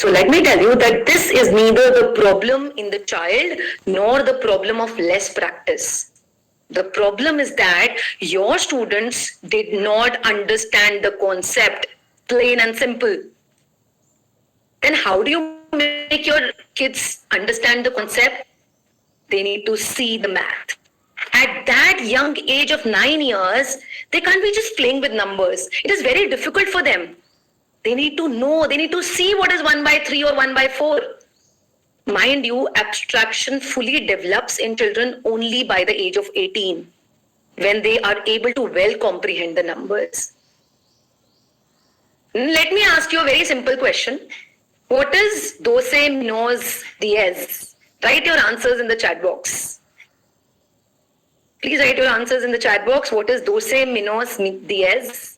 So let me tell you that this is neither the problem in the child nor the problem of less practice. The problem is that your students did not understand the concept, plain and simple. Then how do you make your kids understand the concept? They need to see the math. At that young age of 9 years, they can't be just playing with numbers. It is very difficult for them. They need to know, they need to see what is 1 by 3 or 1 by 4. Mind you, abstraction fully develops in children only by the age of 18, when they are able to well comprehend the numbers. Let me ask you a very simple question. What is doce, minos, diez? Write your answers in the chat box. Please write your answers in the chat box. What is doce, minos, diez?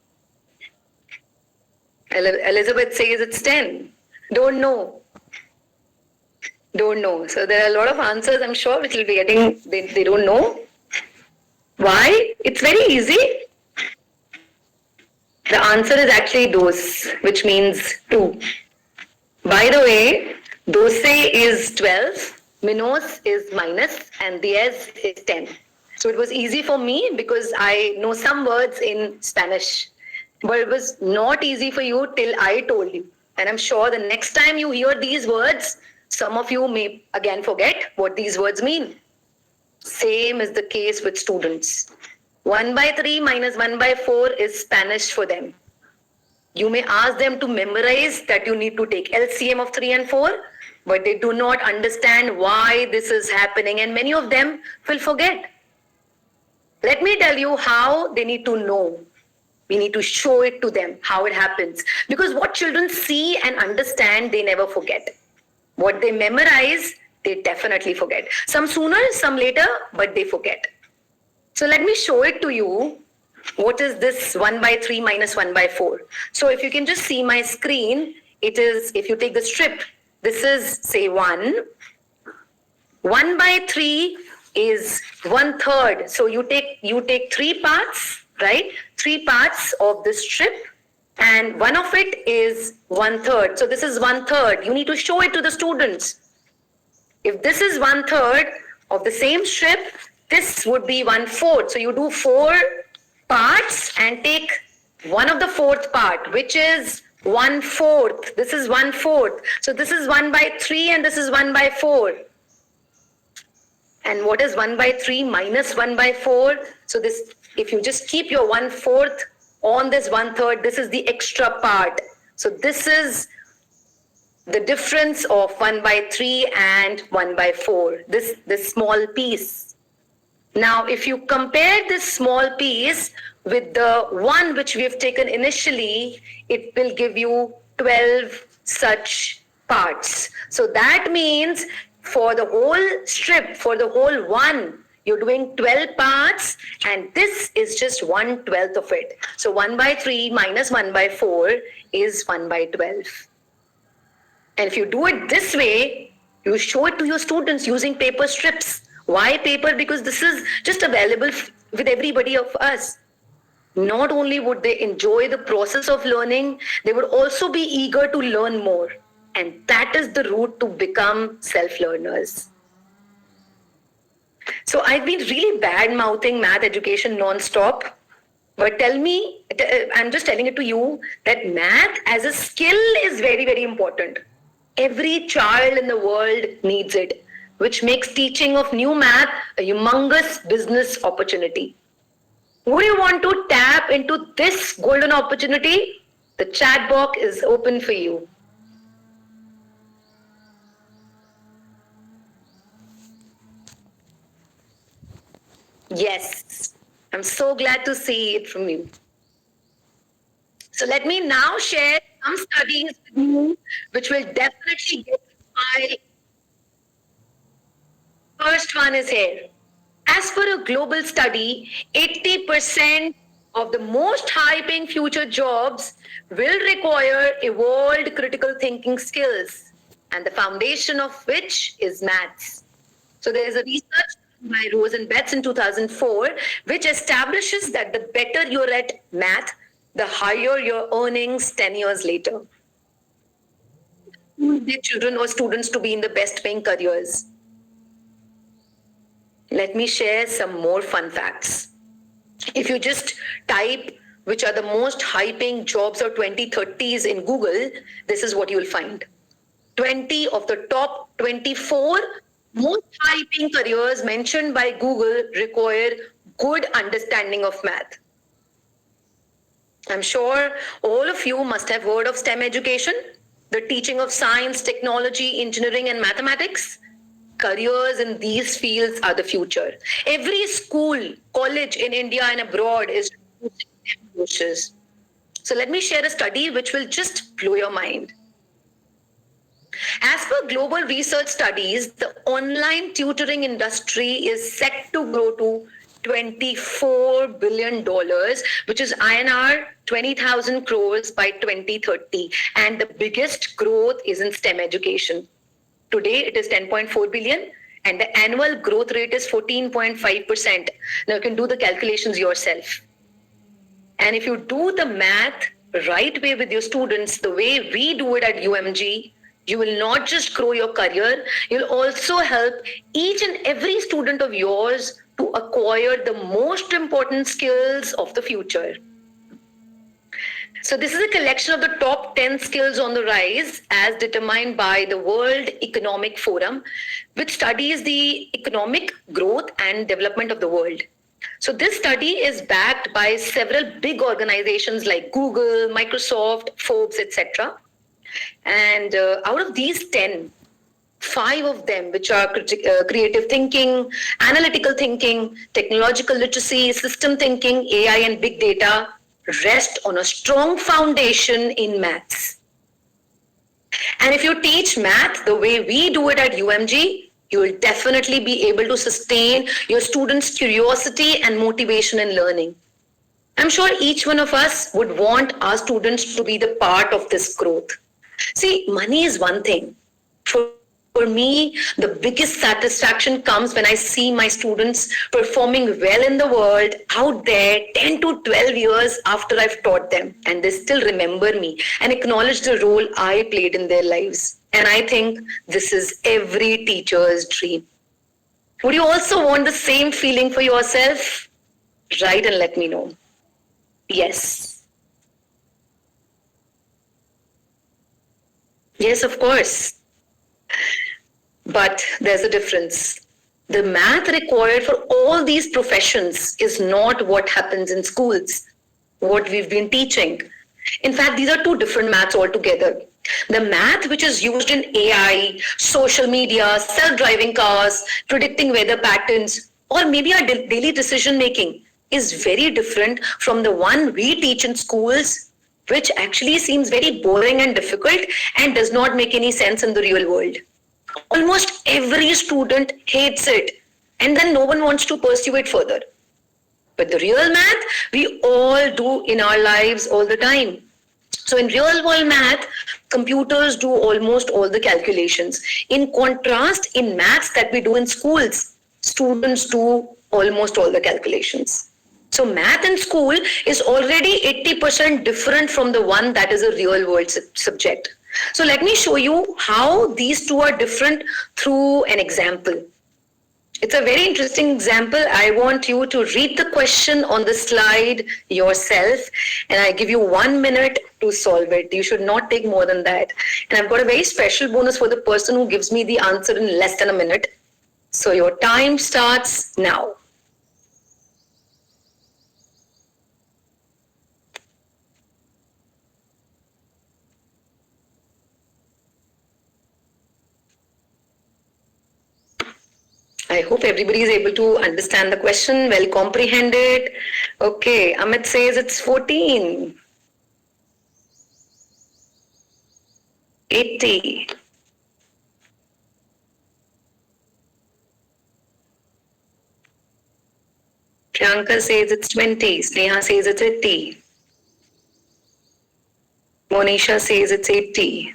Elizabeth says it's 10. Don't know. Don't know. So there are a lot of answers, I'm sure, which will be getting, they don't know. Why? It's very easy. The answer is actually dos, which means 2. By the way, doce is 12, minos is minus, and diez is 10. So it was easy for me because I know some words in Spanish. But it was not easy for you till I told you. And I'm sure the next time you hear these words, some of you may again forget what these words mean. Same is the case with students. 1 by 3 minus 1 by 4 is Spanish for them. You may ask them to memorize that you need to take LCM of 3 and 4, but they do not understand why this is happening, and many of them will forget. Let me tell you how they need to know. We need to show it to them, how it happens. Because what children see and understand, they never forget. What they memorize, they definitely forget. Some sooner, some later, but they forget. So let me show it to you. What is this 1 by 3 minus 1 by 4? So if you can just see my screen, it is, if you take the strip, this is say 1. 1 by 3 is 1/3. So you take 3 parts, right? 3 parts of the strip, and one of it is 1/3. So this is 1/3. You need to show it to the students. If this is 1/3 of the same strip, this would be 1/4. So you do 4 parts and take one of the 4th part, which is 1/4. This is 1/4. So this is 1 by 3 and this is 1 by 4. And what is 1 by 3 minus 1 by 4? So this, if you just keep your 1/4 on this 1/3, this is the extra part. So this is the difference of 1 by 3 and 1 by 4, this small piece. Now, if you compare this small piece with the one which we have taken initially, it will give you 12 such parts. So that means for the whole strip, for the whole one, you're doing 12 parts, and this is just 1/12 of it. So 1 by 3 minus 1 by 4 is 1 by 12. And if you do it this way, you show it to your students using paper strips. Why paper? Because this is just available with everybody of us. Not only would they enjoy the process of learning, they would also be eager to learn more. And that is the route to become self-learners. So I've been really bad-mouthing math education non-stop. But tell me, I'm just telling it to you, that math as a skill is very, very important. Every child in the world needs it, which makes teaching of new math a humongous business opportunity. Would you want to tap into this golden opportunity? The chat box is open for you. Yes, I'm so glad to see it from you. So let me now share some studies with you, which will definitely get my first one is here. As per a global study, 80% of the most high-paying future jobs will require evolved critical thinking skills, and the foundation of which is maths. So there is a research by Rose and Betts in 2004, which establishes that the better you're at math, the higher your earnings 10 years later. their children or students to be in the best paying careers. Let me share some more fun facts. If you just type which are the most high paying jobs of 2030s in Google, this is what you will find. 20 of the top 24 most high paying careers mentioned by Google require good understanding of math. I'm sure all of you must have heard of STEM education, the teaching of science, technology, engineering, and mathematics. Careers in these fields are the future. Every school, college in India and abroad is courses. So let me share a study which will just blow your mind. As per global research studies, the online tutoring industry is set to grow to $24 billion, which is INR 20,000 crores by 2030. And the biggest growth is in STEM education. Today, it is 10.4 billion and the annual growth rate is 14.5%. Now you can do the calculations yourself. And if you do the math right way with your students, the way we do it at UMG, you will not just grow your career, you'll also help each and every student of yours to acquire the most important skills of the future. So this is a collection of the top 10 skills on the rise as determined by the World Economic Forum, which studies the economic growth and development of the world. So this study is backed by several big organizations like Google, Microsoft, Forbes, etc. And out of these 10, 5 of them, which are creative thinking, analytical thinking, technological literacy, system thinking, AI, and big data, rest on a strong foundation in maths. And if you teach math the way we do it at UMG, you will definitely be able to sustain your students' curiosity and motivation in learning. I'm sure each one of us would want our students to be the part of this growth. See, money is one thing. For me, the biggest satisfaction comes when I see my students performing well in the world out there 10 to 12 years after I've taught them. And they still remember me and acknowledge the role I played in their lives. And I think this is every teacher's dream. Would you also want the same feeling for yourself? Write and let me know. Yes. Yes, of course. But there's a difference. The math required for all these professions is not what happens in schools, what we've been teaching. In fact, these are two different maths altogether. The math which is used in AI, social media, self-driving cars, predicting weather patterns, or maybe our daily decision making is very different from the one we teach in schools, which actually seems very boring and difficult and does not make any sense in the real world. Almost every student hates it and then no one wants to pursue it further. But the real math, we all do in our lives all the time. So in real world math, computers do almost all the calculations. In contrast, in maths that we do in schools, students do almost all the calculations. So math in school is already 80% different from the one that is a real world subject. So let me show you how these two are different through an example. It's a very interesting example. I want you to read the question on the slide yourself, and I give you 1 minute to solve it. You should not take more than that. And I've got a very special bonus for the person who gives me the answer in less than a minute. So your time starts now. I hope everybody is able to understand the question, well comprehended. Okay, Amit says it's 14. 80. Priyanka says it's 20. Sneha says it's 80. Monisha says it's 80.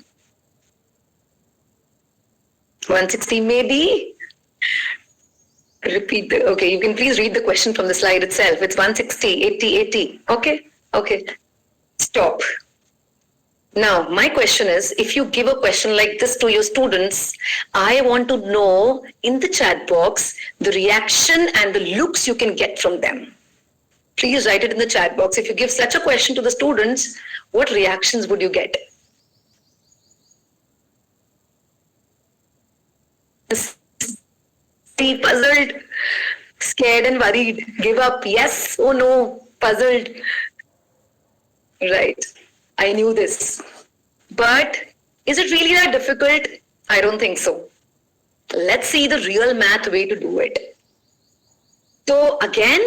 160 maybe? Repeat the, okay, you can please read the question from the slide itself. It's 160, 80, 80. Okay, okay. Stop. Now, my question is, if you give a question like this to your students, I want to know in the chat box the reaction and the looks you can get from them. Please write it in the chat box. If you give such a question to the students, what reactions would you get? Puzzled, scared and worried, give up, yes, oh no, puzzled. Right, I knew this. But is it really that difficult? I don't think so. Let's see the real math way to do it. So again,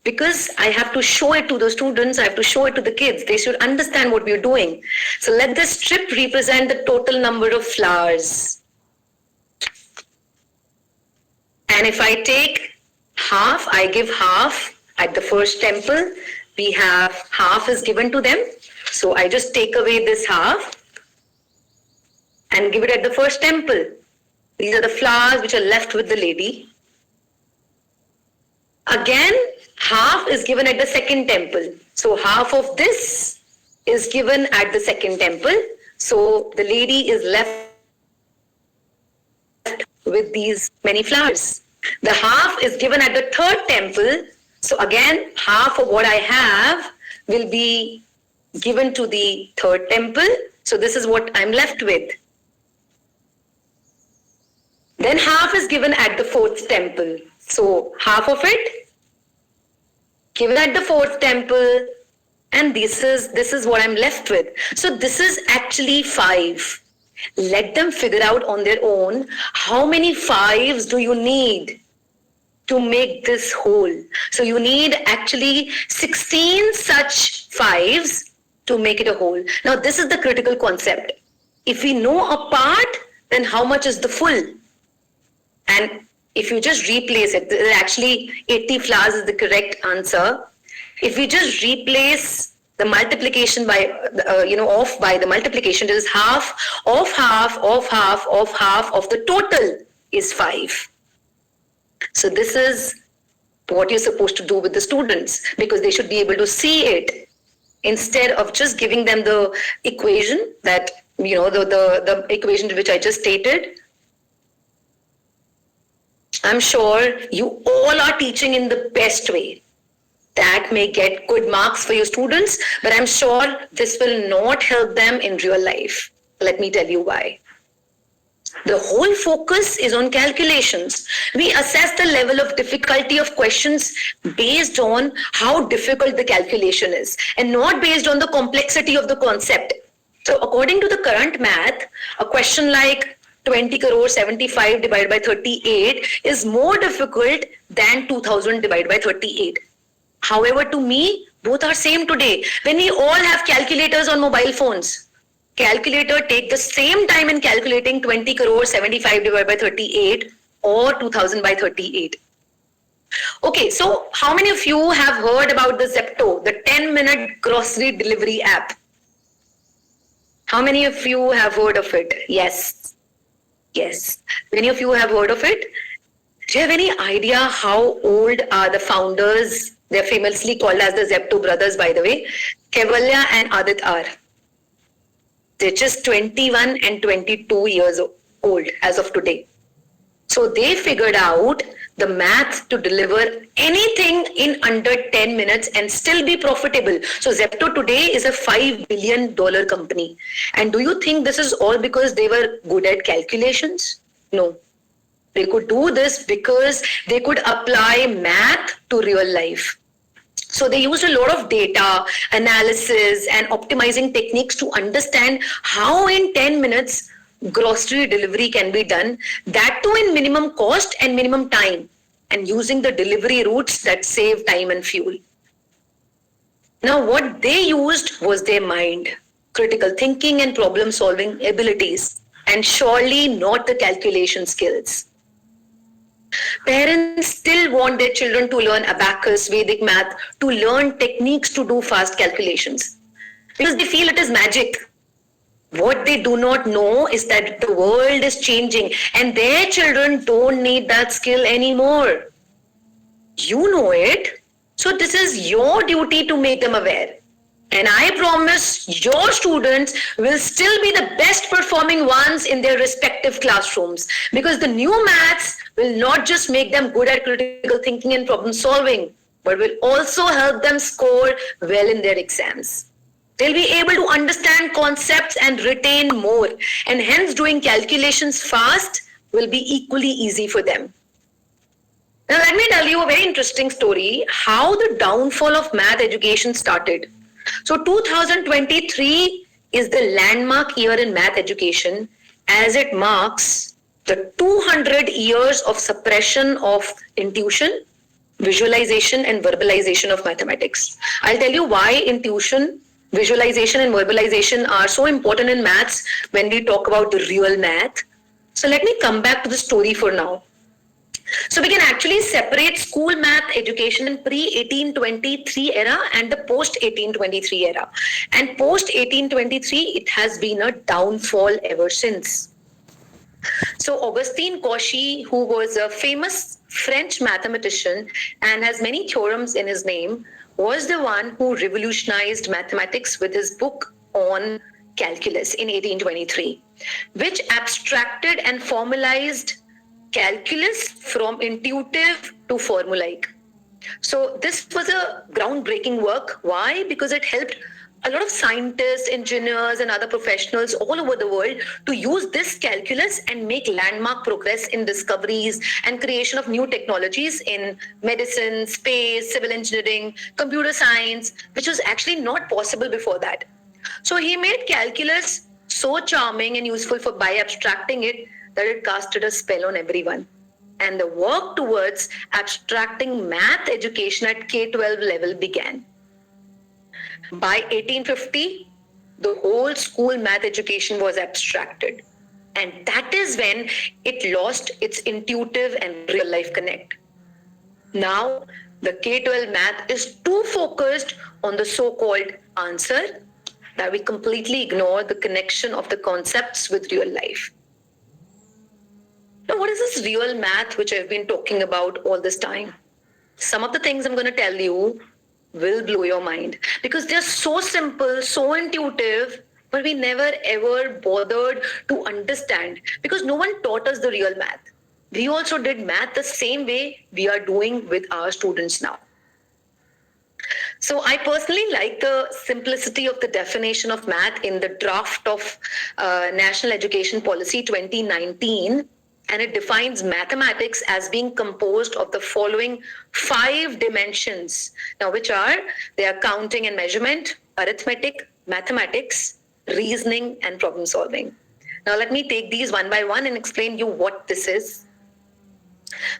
because I have to show it to the students, I have to show it to the kids, they should understand what we're doing. So let this strip represent the total number of flowers. And if I take half, I give half at the first temple. We have half is given to them. So I just take away this half and give it at the first temple. These are the flowers which are left with the lady. Again, half is given at the second temple. So half of this is given at the second temple. So the lady is left with these many flowers. The half is given at the third temple. So again, half of what I have will be given to the third temple. So this is what I'm left with. Then half is given at the fourth temple. So half of it given at the fourth temple, and this is what I'm left with. So this is actually 5. Let them figure out on their own how many 5s do you need to make this whole. So you need actually 16 such 5s to make it a whole. Now this is the critical concept. If we know a part, then how much is the full? And if you just replace it, actually 80 flowers is the correct answer. If we just replace the multiplication by, off by the multiplication, this is half of half of half of half of the total is 5. So this is what you're supposed to do with the students, because they should be able to see it instead of just giving them the equation that, the equation which I just stated. I'm sure you all are teaching in the best way. That may get good marks for your students, but I'm sure this will not help them in real life. Let me tell you why. The whole focus is on calculations. We assess the level of difficulty of questions based on how difficult the calculation is and not based on the complexity of the concept. So according to the current math, a question like 20 crore 75 divided by 38 is more difficult than 2000 divided by 38. However, to me, both are same today. When we all have calculators on mobile phones, calculator take the same time in calculating 20 crore 75 divided by 38 or 2000 by 38. Okay, so how many of you have heard about the Zepto, the 10-minute grocery delivery app? How many of you have heard of it? Yes. Yes. Many of you have heard of it. Do you have any idea how old are the founders? They're famously called as the Zepto brothers, by the way. Kaivalya and Adit are. They're just 21 and 22 years old as of today. So they figured out the math to deliver anything in under 10 minutes and still be profitable. So Zepto today is a $5 billion company. And do you think this is all because they were good at calculations? No. They could do this because they could apply math to real life. So they used a lot of data, analysis, and optimizing techniques to understand how in 10 minutes grocery delivery can be done, that too in minimum cost and minimum time, and using the delivery routes that save time and fuel. Now what they used was their mind, critical thinking and problem solving abilities, and surely not the calculation skills. Parents still want their children to learn abacus, Vedic math, to learn techniques to do fast calculations because they feel it is magic. What they do not know is that the world is changing and their children don't need that skill anymore. You know it, so this is your duty to make them aware. And I promise your students will still be the best performing ones in their respective classrooms, because the new maths will not just make them good at critical thinking and problem solving, but will also help them score well in their exams. They'll be able to understand concepts and retain more, and hence doing calculations fast will be equally easy for them. Now, let me tell you a very interesting story how the downfall of math education started. So, 2023 is the landmark year in math education, as it marks the 200 years of suppression of intuition, visualization, and verbalization of mathematics. I'll tell you why intuition, visualization, and verbalization are so important in maths when we talk about the real math. So, let me come back to the story for now. So we can actually separate school math education in pre-1823 era and the post-1823 era. And post-1823, it has been a downfall ever since. So Augustine Cauchy, who was a famous French mathematician and has many theorems in his name, was the one who revolutionized mathematics with his book on calculus in 1823, which abstracted and formalized calculus from intuitive to formulaic. So this was a groundbreaking work. Why? Because it helped a lot of scientists, engineers, and other professionals all over the world to use this calculus and make landmark progress in discoveries and creation of new technologies in medicine, space, civil engineering, computer science, which was actually not possible before that. So he made calculus so charming and useful by abstracting it that it casted a spell on everyone. And the work towards abstracting math education at K-12 level began. By 1850, the whole school math education was abstracted. And that is when it lost its intuitive and real life connect. Now, the K-12 math is too focused on the so-called answer that we completely ignore the connection of the concepts with real life. Now, what is this real math which I've been talking about all this time? Some of the things I'm going to tell you will blow your mind because they're so simple, so intuitive, but we never ever bothered to understand because no one taught us the real math. We also did math the same way we are doing with our students now. So I personally like the simplicity of the definition of math in the draft of National Education Policy 2019. And it defines mathematics as being composed of the following 5 dimensions. Now, which are, they are counting and measurement, arithmetic, mathematics, reasoning, and problem solving. Now, let me take these one by one and explain you what this is.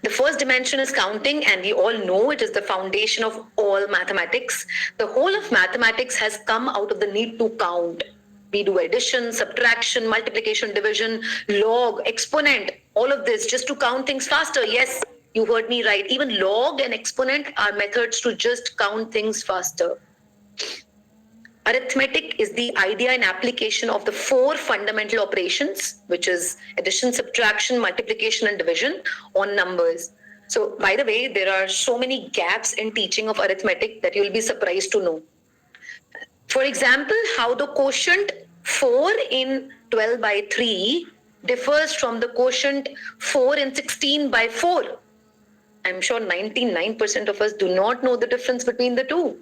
The first dimension is counting, and we all know it is the foundation of all mathematics. The whole of mathematics has come out of the need to count. We do addition, subtraction, multiplication, division, log, exponent, all of this just to count things faster. Yes, you heard me right. Even log and exponent are methods to just count things faster. Arithmetic is the idea and application of the 4 fundamental operations, which is addition, subtraction, multiplication, and division on numbers. So, by the way, there are so many gaps in teaching of arithmetic that you'll be surprised to know. For example, how the quotient 4 in 12 by 3 differs from the quotient 4 in 16 by 4. I'm sure 99% of us do not know the difference between the two.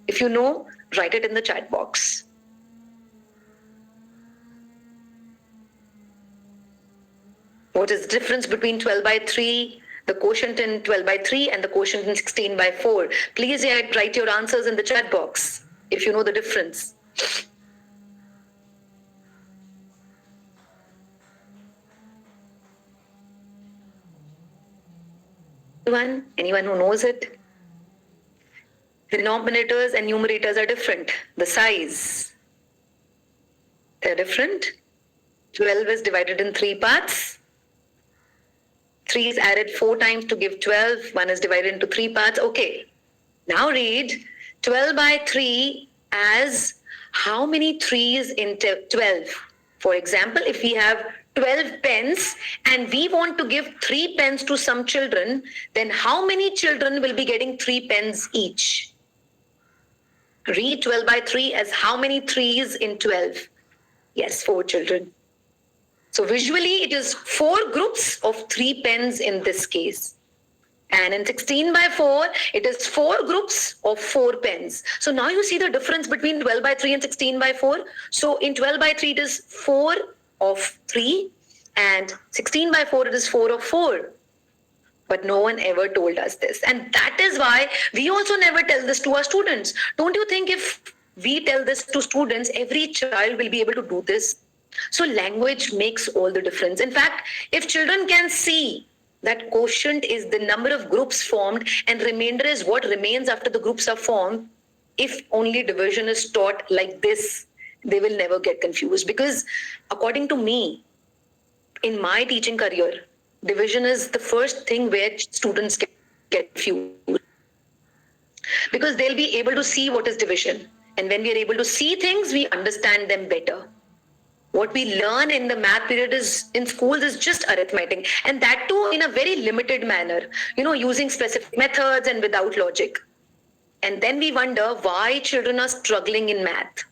If you know, write it in the chat box. What is the difference between 12 by 3, the quotient in 12 by 3 and the quotient in 16 by 4? Please write your answers in the chat box if you know the difference. Anyone who knows it? Denominators and numerators are different. The size, they're different. 12 is divided in 3 parts. 3 is added 4 times to give 12. 1 is divided into 3 parts. Okay. Now read 12 by 3 as how many 3s in 12? For example, if we have 12 pens and we want to give 3 pens to some children, then how many children will be getting 3 pens each? Read 12 by 3 as how many 3s in 12? Yes, 4 children. So visually, it is 4 groups of 3 pens in this case. And in 16 by 4, it is 4 groups of 4 pens. So now you see the difference between 12 by 3 and 16 by 4. So in 12 by 3, it is 4 of 3, and 16 by 4, it is 4 of 4. But no one ever told us this. And that is why we also never tell this to our students. Don't you think if we tell this to students, every child will be able to do this? So language makes all the difference. In fact, if children can see that quotient is the number of groups formed and remainder is what remains after the groups are formed, if only division is taught like this, they will never get confused. Because according to me, in my teaching career, division is the first thing where students get confused. Because they'll be able to see what is division. And when we are able to see things, we understand them better. What we learn in the math period is in schools is just arithmetic, and that too in a very limited manner, using specific methods and without logic. And then we wonder why children are struggling in math.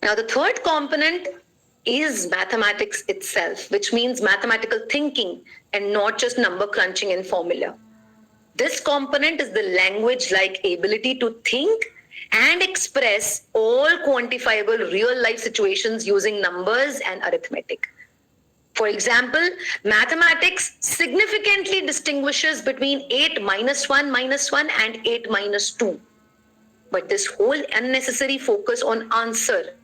Now, the third component is mathematics itself, which means mathematical thinking and not just number crunching and formula. This component is the language-like ability to think and express all quantifiable real-life situations using numbers and arithmetic. For example, mathematics significantly distinguishes between 8 minus 1 and 8 minus 2. But this whole unnecessary focus on answer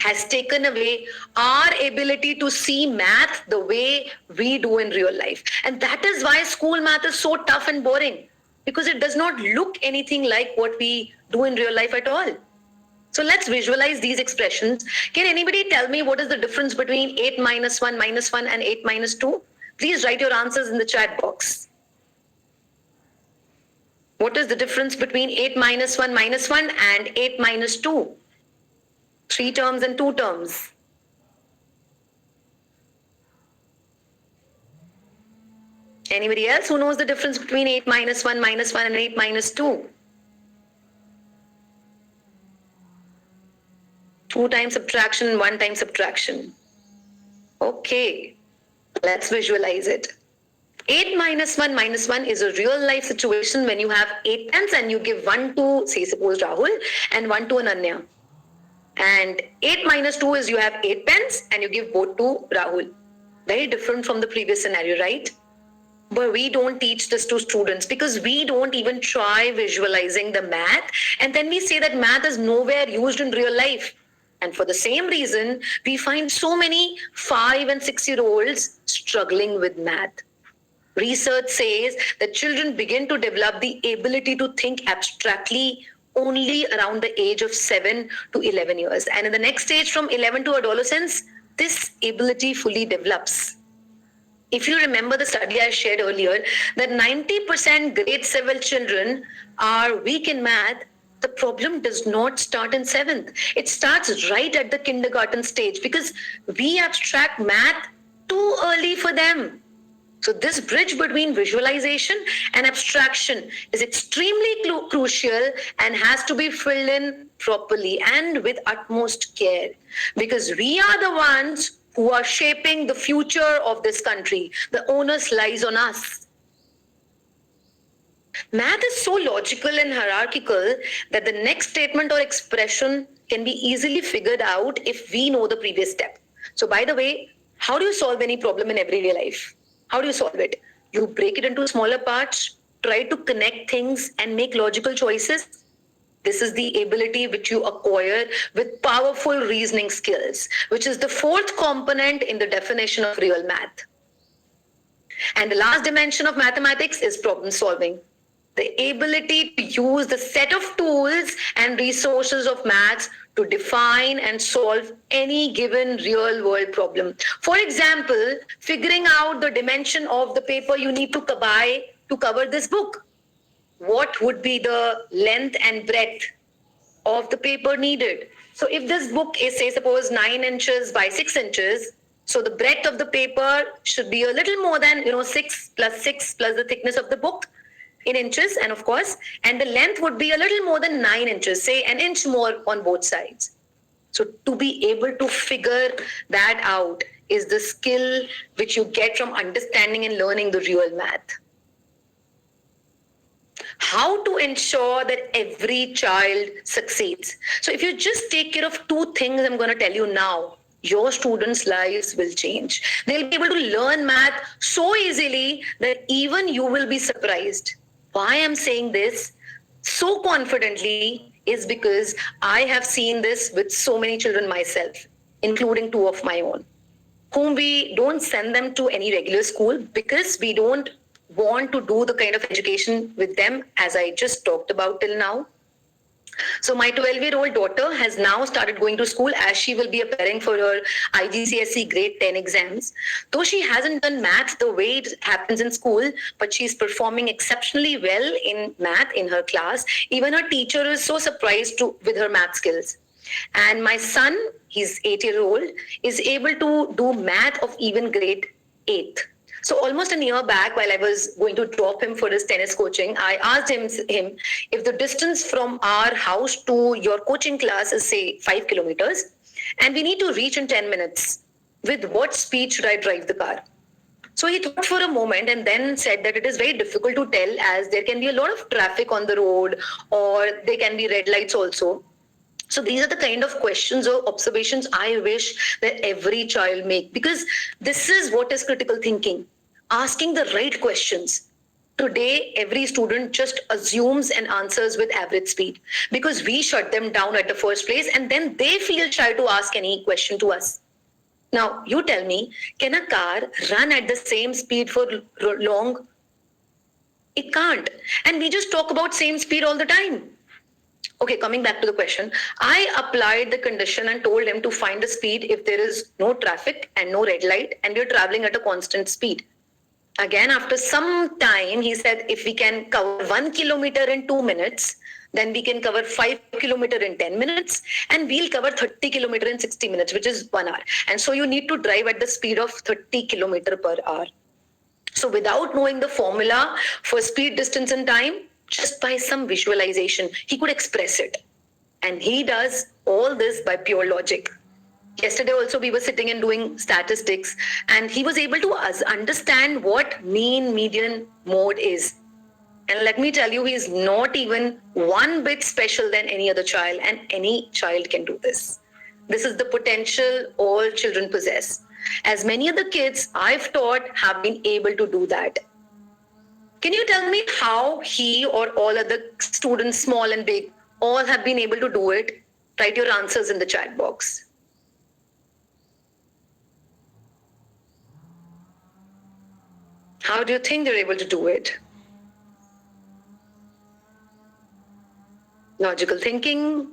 has taken away our ability to see math the way we do in real life. And that is why school math is so tough and boring, because it does not look anything like what we do in real life at all. So let's visualize these expressions. Can anybody tell me what is the difference between 8 minus 1 and 8 minus 2? Please write your answers in the chat box. What is the difference between 8 minus 1 and 8 minus 2? 3 terms and 2 terms. Anybody else who knows the difference between 8 minus 1 and 8 minus 2? 2 times subtraction, 1 time subtraction. Okay, let's visualize it. 8 minus 1 is a real life situation when you have 8 pens and you give 1 to, say, suppose Rahul, and 1 to Ananya. And 8 minus 2 is you have 8 pens and you give both to Rahul. Very different from the previous scenario, right? But we don't teach this to students because we don't even try visualizing the math. And then we say that math is nowhere used in real life. And for the same reason, we find so many 5 and 6-year-olds struggling with math. Research says that children begin to develop the ability to think abstractly only around the age of 7 to 11 years. And in the next stage, from 11 to adolescence, this ability fully develops. If you remember the study I shared earlier, that 90% grade 7 children are weak in math, the problem does not start in 7th. It starts right at the kindergarten stage because we abstract math too early for them. So this bridge between visualization and abstraction is extremely crucial and has to be filled in properly and with utmost care, because we are the ones who are shaping the future of this country. The onus lies on us. Math is so logical and hierarchical that the next statement or expression can be easily figured out if we know the previous step. So by the way, how do you solve any problem in everyday life? How do you solve it? You break it into smaller parts, try to connect things and make logical choices. This is the ability which you acquire with powerful reasoning skills, which is the 4th component in the definition of real math. And the last dimension of mathematics is problem solving. The ability to use the set of tools and resources of maths to define and solve any given real world problem. For example, figuring out the dimension of the paper you need to buy to cover this book. What would be the length and breadth of the paper needed? So if this book is, say, suppose 9 inches by 6 inches, so the breadth of the paper should be a little more than 6 plus the thickness of the book. in inches, and of course, and the length would be a little more than 9 inches, say an inch more on both sides. So to be able to figure that out is the skill which you get from understanding and learning the real math. How to ensure that every child succeeds. So if you just take care of two things I'm going to tell you now, your students' lives will change. They'll be able to learn math so easily that even you will be surprised. Why I'm saying this so confidently is because I have seen this with so many children myself, including two of my own, whom we don't send them to any regular school because we don't want to do the kind of education with them as I just talked about till now. So my 12-year-old daughter has now started going to school as she will be appearing for her IGCSE grade 10 exams. Though she hasn't done math the way it happens in school, but she's performing exceptionally well in math in her class. Even her teacher is so surprised with her math skills. And my son, he's 8-year-old, is able to do math of even grade 8. So almost a year back, while I was going to drop him for his tennis coaching, I asked him if the distance from our house to your coaching class is, say, 5 kilometers, and we need to reach in 10 minutes. With what speed should I drive the car? So he thought for a moment and then said that it is very difficult to tell, as there can be a lot of traffic on the road, or there can be red lights also. So these are the kind of questions or observations I wish that every child make, because this is what is critical thinking, asking the right questions. Today, every student just assumes and answers with average speed because we shut them down at the first place, and then they feel shy to ask any question to us. Now, you tell me, can a car run at the same speed for long? It can't. And we just talk about same speed all the time. Okay, coming back to the question, I applied the condition and told him to find the speed if there is no traffic and no red light and we're traveling at a constant speed. Again, after some time, he said if we can cover 1 kilometer in 2 minutes, then we can cover 5 kilometer in 10 minutes, and we'll cover 30 kilometer in 60 minutes, which is 1 hour. And so you need to drive at the speed of 30 kilometer per hour. So without knowing the formula for speed, distance, and time, just by some visualization, he could express it. And he does all this by pure logic. Yesterday also we were sitting and doing statistics, and he was able to understand what mean, median, mode is. And let me tell you, he is not even one bit special than any other child, and any child can do this. This is the potential all children possess. As many of the kids I've taught have been able to do that. Can you tell me how he or all other students, small and big, all have been able to do it? Write your answers in the chat box. How do you think they're able to do it? Logical thinking.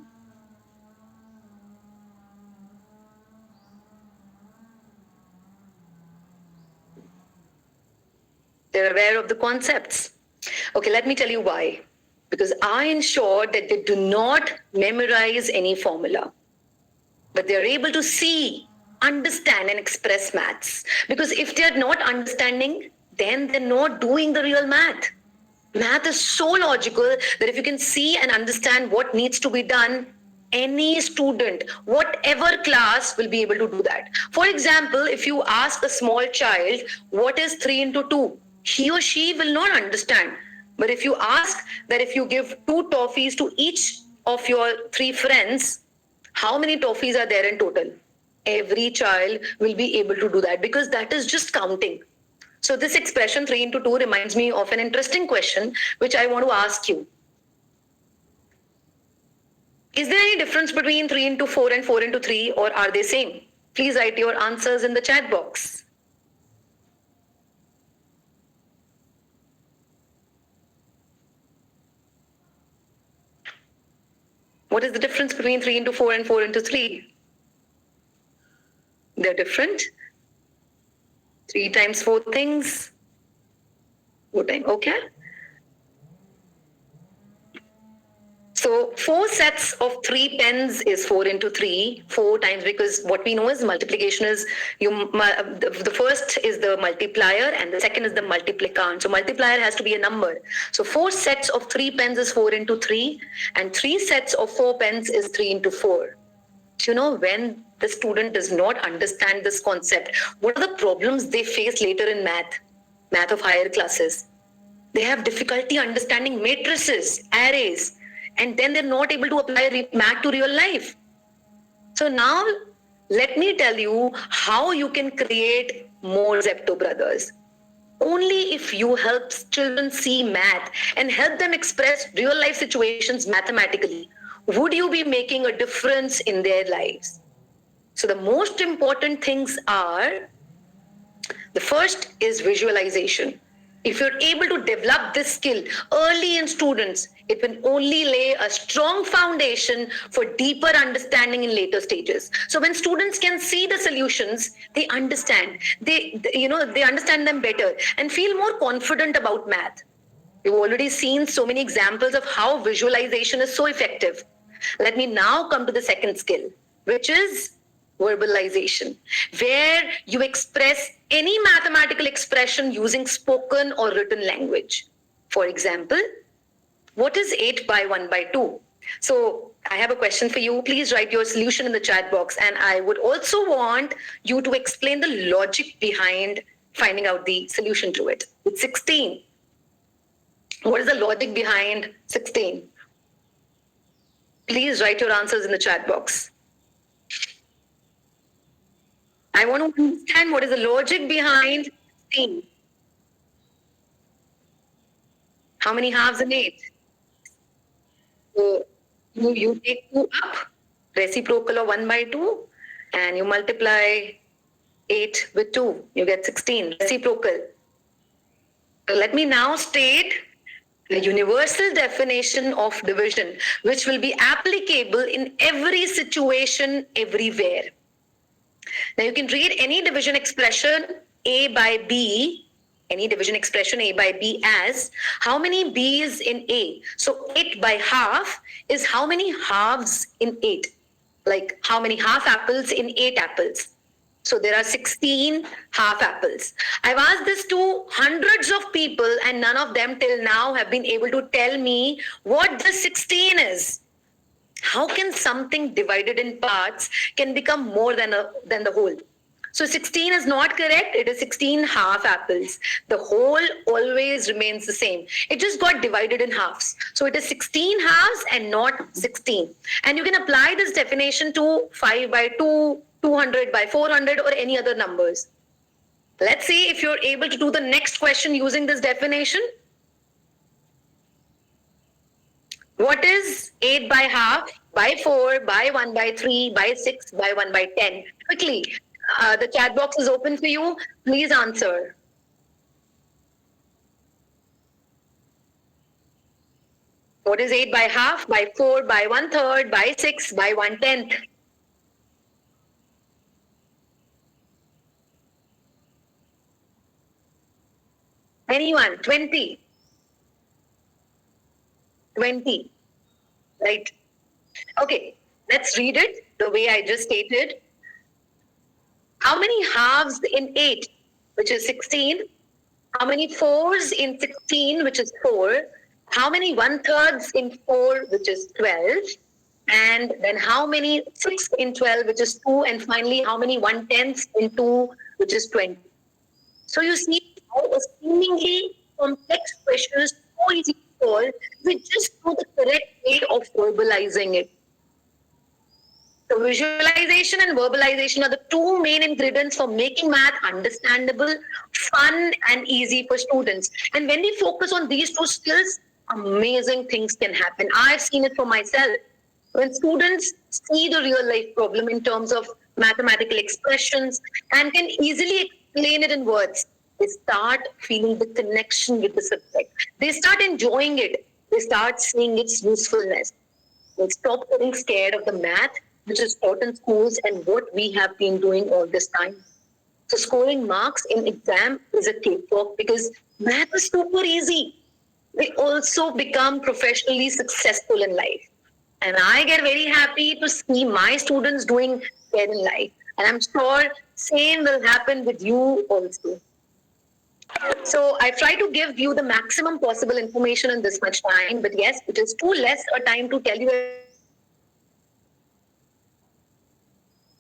They're aware of the concepts. Okay, let me tell you why. Because I ensure that they do not memorize any formula, but they're able to see, understand, and express maths. Because if they're not understanding, then they're not doing the real math. Math is so logical that if you can see and understand what needs to be done, any student, whatever class, will be able to do that. For example, if you ask a small child, what is 3 into 2? He or she will not understand. But if you ask that if you give 2 toffees to each of your 3 friends, how many toffees are there in total? Every child will be able to do that, because that is just counting. So this expression 3 into 2 reminds me of an interesting question which I want to ask you. Is there any difference between 3 into 4 and 4 into 3, or are they same? Please write your answers in the chat box. What is the difference between 3 into 4 and 4 into 3? They're different. 3 times 4 things. 4 times, okay. So 4 sets of 3 pens is 4 into 3, 4 times, because what we know is multiplication is the first is the multiplier and the second is the multiplicand. So multiplier has to be a number. So 4 sets of 3 pens is 4 into 3 and 3 sets of 4 pens is 3 into 4. So, when the student does not understand this concept, what are the problems they face later in math of higher classes? They have difficulty understanding matrices, arrays, and then they're not able to apply math to real life. So now let me tell you how you can create more Zepto brothers. Only if you help children see math and help them express real life situations mathematically would you be making a difference in their lives. So the most important things are, the first is visualization. If you're able to develop this skill early in students, it will only lay a strong foundation for deeper understanding in later stages. So when students can see the solutions, they understand. They understand them better and feel more confident about math. We've already seen so many examples of how visualization is so effective. Let me now come to the second skill, which is verbalization, where you express any mathematical expression using spoken or written language. For example, what is 8 by 1 by 2? So I have a question for you. Please write your solution in the chat box. And I would also want you to explain the logic behind finding out the solution to it. It's 16. What is the logic behind 16? Please write your answers in the chat box. I want to understand what is the logic behind 16. How many halves in 8? So you take 2 up, reciprocal of 1 by 2, and you multiply 8 with 2. You get 16, reciprocal. So let me now state the universal definition of division, which will be applicable in every situation, everywhere. Now you can read any division expression A by B, any division expression A by B as how many B's in A. So 8 by half is how many halves in 8. Like how many half apples in 8 apples. So there are 16 half apples. I've asked this to hundreds of people and none of them till now have been able to tell me what the 16 is. How can something divided in parts can become more than the whole? So 16 is not correct. It is 16 half apples. The whole always remains the same. It just got divided in halves. So it is 16 halves and not 16. And you can apply this definition to 5 by 2, 200 by 400 or any other numbers. Let's see if you're able to do the next question using this definition. What is 8 by half, by 4, by 1 by 3, by 6, by 1 by 10? Quickly, the chat box is open for you. Please answer. What is 8 by half, by 4, by 1/3, by 6, by 1/10? Anyone? 20. 20. Right. Okay, let's read it the way I just stated. How many halves in 8, which is 16? How many 4s in 16, which is 4? How many 1/3s in 4, which is 12? And then how many 6 in 12, which is 2? And finally, how many 1/10ths in 2, which is 20? So you see how a seemingly complex question is so easy to solve. We just know the correct way of verbalizing it. So visualization and verbalization are the two main ingredients for making math understandable, fun, and easy for students. And when we focus on these two skills, amazing things can happen. I've seen it for myself. When students see the real life problem in terms of mathematical expressions and can easily explain it in words, they start feeling the connection with the subject. They start enjoying it. They start seeing its usefulness. They stop getting scared of the math, which is taught in schools and what we have been doing all this time. So scoring marks in exam is a cakewalk because math is super easy. They also become professionally successful in life. And I get very happy to see my students doing well in life. And I'm sure same will happen with you also. So I try to give you the maximum possible information in this much time, but yes, it is too less a time to tell you everything. But yes, I will try my best to give you everything in this much time.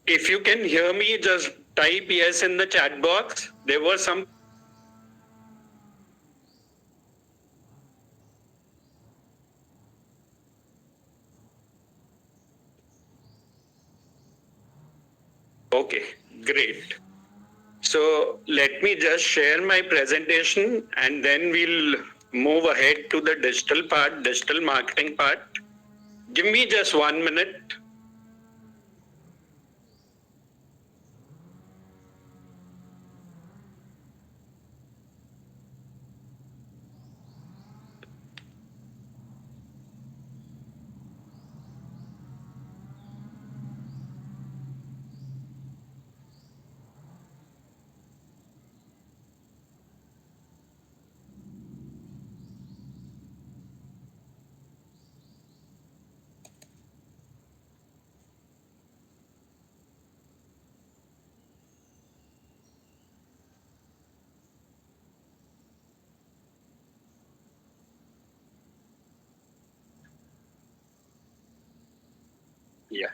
If you can hear me, just type yes in the chat box. There was some Okay, great. So let me just share my presentation and then we'll move ahead to the digital part, digital marketing part. Give me just 1 minute. Yeah.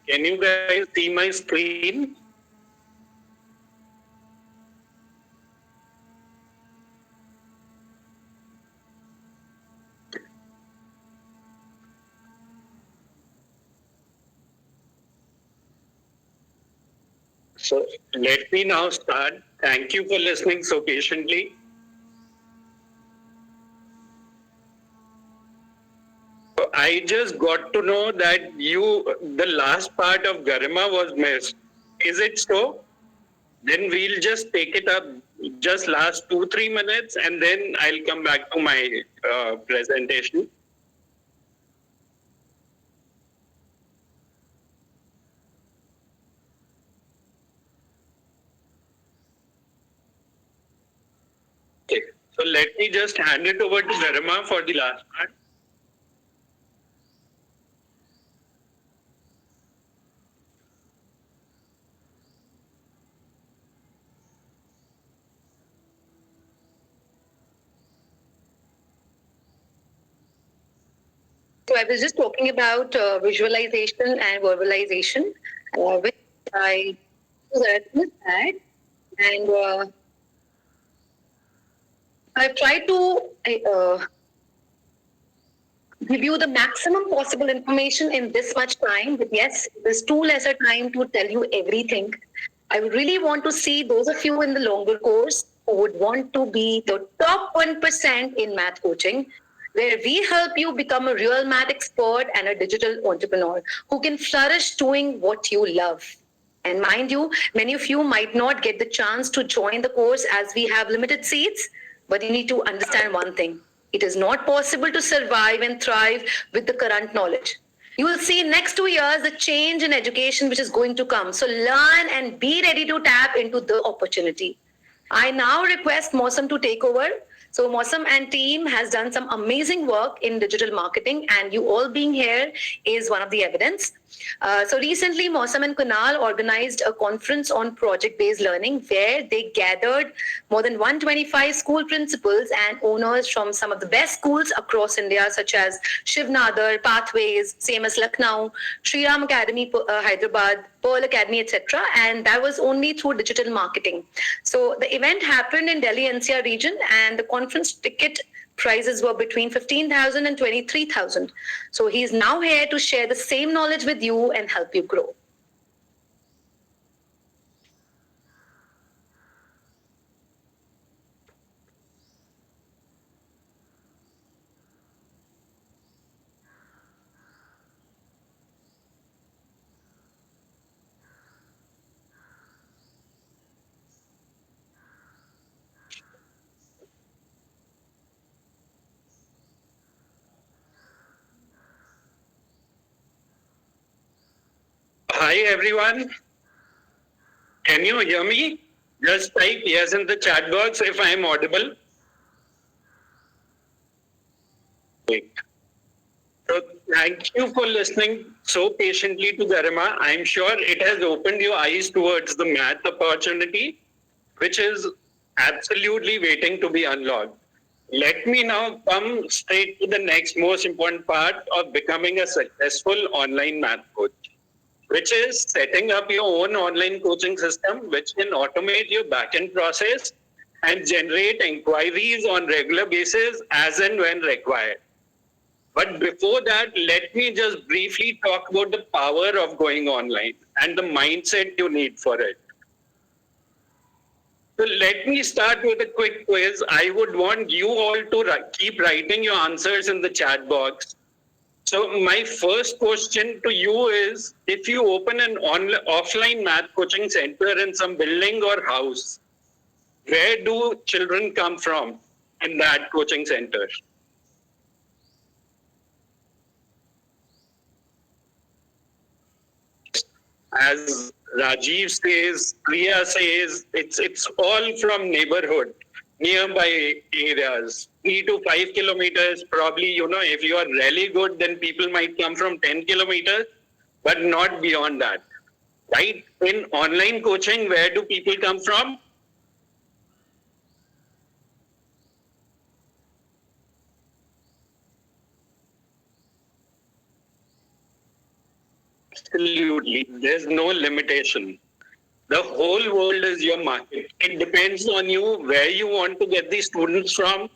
Can you guys see my screen? So let me now start. Thank you for listening so patiently. So I just got to know that the last part of Garima was missed. Is it so? Then we'll just take it up just last 2-3 minutes and then I'll come back to my presentation. Okay. So let me just hand it over to Garima for the last part. So I was just talking about visualization and verbalization, which I had, and I've tried to give you the maximum possible information in this much time. But yes, there's too lesser time to tell you everything. I would really want to see those of you in the longer course who would want to be the top 1% in math coaching, where we help you become a real math expert and a digital entrepreneur who can flourish doing what you love. And mind you, many of you might not get the chance to join the course as we have limited seats, but you need to understand one thing. It is not possible to survive and thrive with the current knowledge. You will see next 2 years the change in education which is going to come. So learn and be ready to tap into the opportunity. I now request Mosam to take over. So Mosam and team has done some amazing work in digital marketing, and you all being here is one of the evidence. So recently, Mosam and Kunal organized a conference on project-based learning where they gathered more than 125 school principals and owners from some of the best schools across India, such as Shiv Nadar, Pathways, CMS Lucknow, Sri Ram Academy, Hyderabad, Pearl Academy, etc. And that was only through digital marketing. So the event happened in Delhi NCR region, and the conference ticket prices were between 15,000 and 23,000. So he's now here to share the same knowledge with you and help you grow. Hi everyone. Can you hear me? Just type yes in the chat box if I am audible. Great. So thank you for listening so patiently to Garima. I'm sure it has opened your eyes towards the math opportunity, which is absolutely waiting to be unlocked. Let me now come straight to the next most important part of becoming a successful online math coach, which is setting up your own online coaching system, which can automate your backend process and generate inquiries on regular basis as and when required. But before that, let me just briefly talk about the power of going online and the mindset you need for it. So let me start with a quick quiz. I would want you all to keep writing your answers in the chat box. So my first question to you is, if you open an offline math coaching center in some building or house, where do children come from in that coaching center? As Rajiv says, Priya says, it's all from neighborhood, nearby areas, 3 to 5 kilometers. Probably, if you are really good, then people might come from 10 kilometers, but not beyond that. Right? In online coaching, where do people come from? Absolutely. There's no limitation. The whole world is your market. It depends on you where you want to get these students from.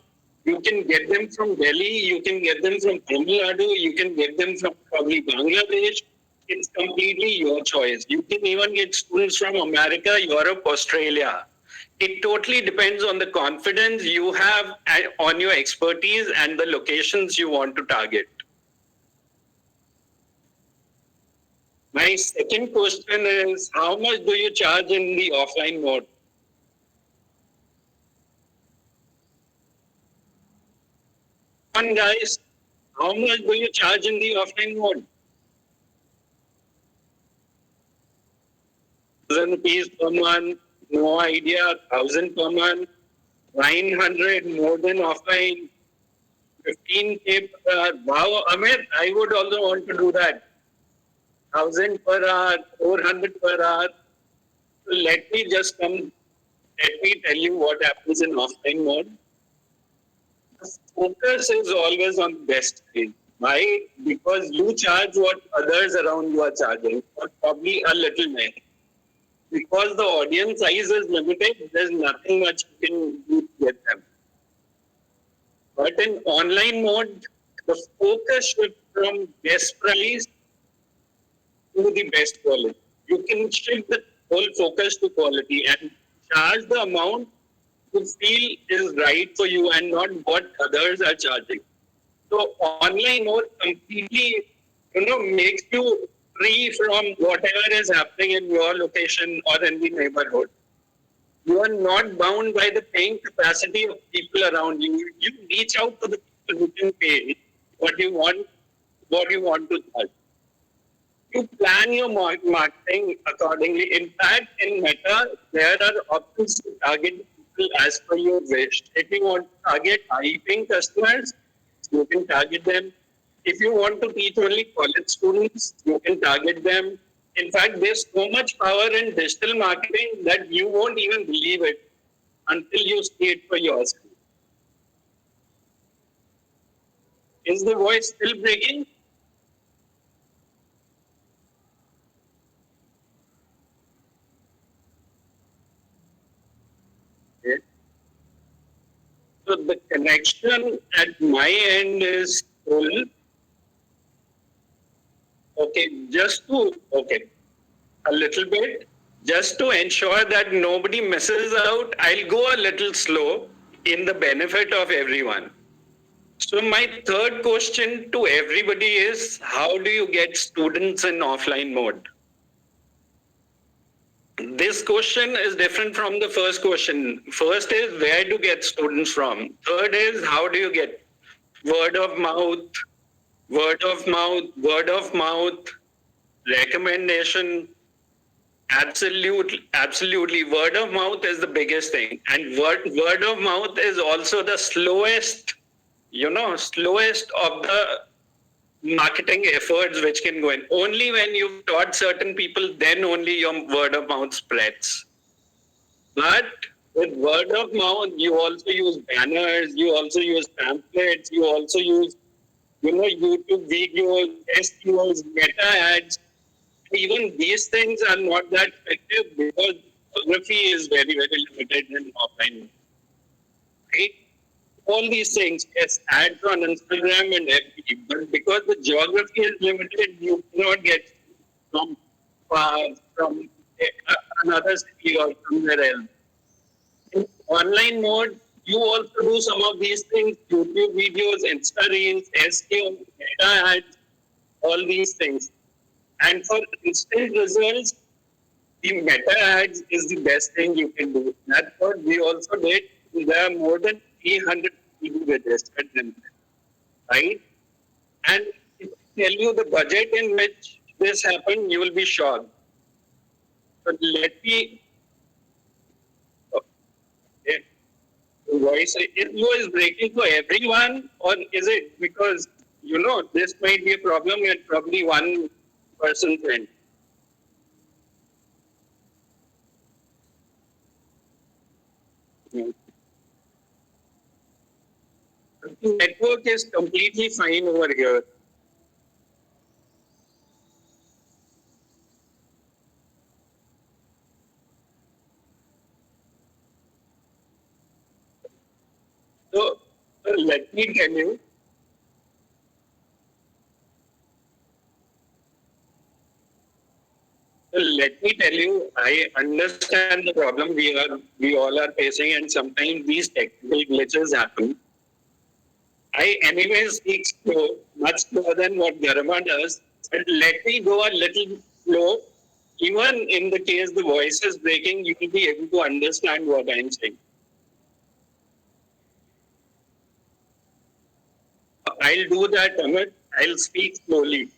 You can get them from Delhi, you can get them from Tamil Nadu, you can get them from probably Bangladesh. It's completely your choice. You can even get students from America, Europe, Australia. It totally depends on the confidence you have on your expertise and the locations you want to target. My second question is, how much do you charge in the offline mode? Come on, guys, how much do you charge in the offline mode? 1,000 rupees per month, no idea, 1,000 per month, 900 more than offline, 15K per hour. Wow, Amit, I would also want to do that. 1,000 per hour, 400 per hour. Let me tell you what happens in offline mode. The focus is always on the best thing. Why? Because you charge what others around you are charging, or probably a little more. Because the audience size is limited, there's nothing much you can do to get them. But in online mode, the focus shifts from best price to the best quality. You can shift the whole focus to quality and charge the amount you feel is right for you and not what others are charging. So online mode completely, makes you free from whatever is happening in your location or in the neighborhood. You are not bound by the paying capacity of people around you. You reach out to the people who can pay what you want to charge. You plan your marketing accordingly. In fact, in Meta, there are options to target people as per your wish. If you want to target high-paying customers, you can target them. If you want to teach only college students, you can target them. In fact, there's so much power in digital marketing that you won't even believe it until you see it for yourself. Is the voice still breaking? Okay. So the connection at my end is full. Okay, a little bit. Just to ensure that nobody misses out, I'll go a little slow in the benefit of everyone. So my third question to everybody is, how do you get students in offline mode? This question is different from the first question. First is where to get students from. Third is how do you get word of mouth, recommendation. Absolutely. Word of mouth is the biggest thing. And word of mouth is also the slowest of the marketing efforts which can go in. Only when you've taught certain people, then only your word of mouth spreads. But With word of mouth, you also use banners, you also use pamphlets, you also use, YouTube videos, SEOs, meta ads. Even these things are not that effective because geography is very, very limited in offline. Right? All these things, yes, ads on Instagram and FB, but because the geography is limited, you cannot get from from another city or somewhere else. In online mode, you also do some of these things: YouTube videos, Insta Reels, SEO, meta ads, all these things. And for instant results, the meta ads is the best thing you can do. That's what we also did. There are more than 300 people who registered themselves, right? And if I tell you the budget in which this happened, you will be shocked. But let me. Okay. Voice is breaking for everyone, or is it because this might be a problem at probably one person's end? The network is completely fine over here. So let me tell you. Let me tell you, I understand the problem we all are facing, and sometimes these technical glitches happen. I anyways speak slow, much slower than what Garima does. But let me go a little slow. Even in the case the voice is breaking, you will be able to understand what I'm saying. I'll do that, Amit. I'll speak slowly.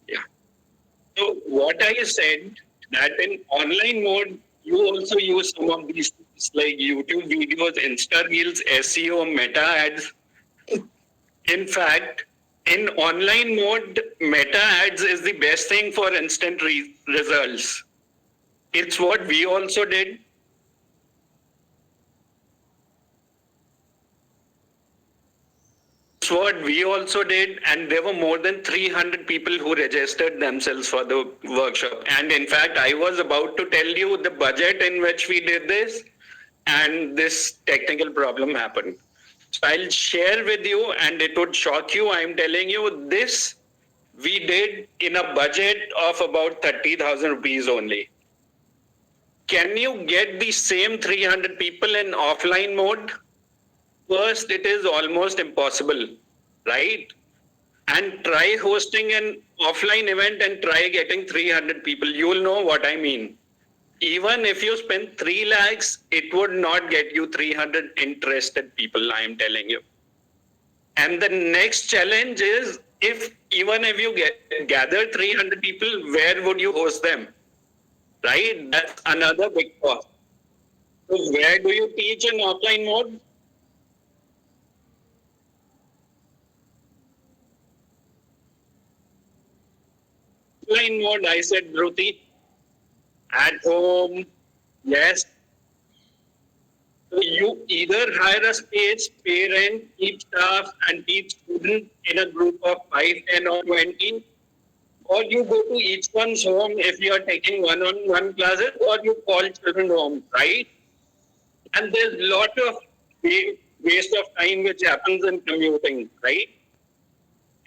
Yeah. So what I said that in online mode, you also use some of these things like YouTube videos, Insta Reels, SEO, meta ads. In fact, in online mode, meta ads is the best thing for instant results. It's what we also did. It's what we also did, and there were more than 300 people who registered themselves for the workshop. And in fact, I was about to tell you the budget in which we did this, and this technical problem happened. So I'll share with you, and it would shock you. I'm telling you, this we did in a budget of about 30,000 rupees only. Can you get the same 300 people in offline mode? First, it is almost impossible, right? And try hosting an offline event and try getting 300 people. You will know what I mean. Even if you spend 3 lakhs, it would not get you 300 interested people, I am telling you. And the next challenge is, even if you gather 300 people, where would you host them? Right? That's another big cost. So where do you teach in offline mode? Offline mode, I said, Dhruti, at home, yes. So you either hire a space, pay rent, keep staff, and teach students in a group of 5, 10, or 20, or you go to each one's home if you are taking one-on-one classes, or you call children home, right? And there's a lot of waste of time which happens in commuting, right?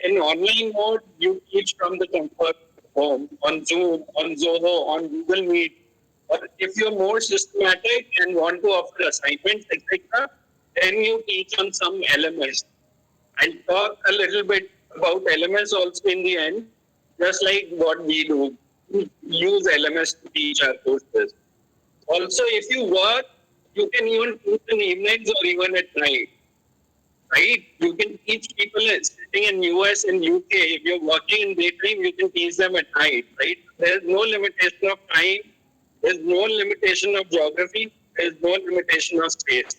In online mode, you teach from the comfort of home, on Zoom, on Zoho, on Google Meet. Or if you're more systematic and want to offer assignments, etc., then you teach on some LMS. I'll talk a little bit about LMS also in the end, just like what we do. We use LMS to teach our courses. Also, if you work, you can even teach in evenings or even at night. Right? You can teach people sitting in US and UK. If you're working in daytime, you can teach them at night. Right? There's no limitation of time. There's no limitation of geography. There's no limitation of space.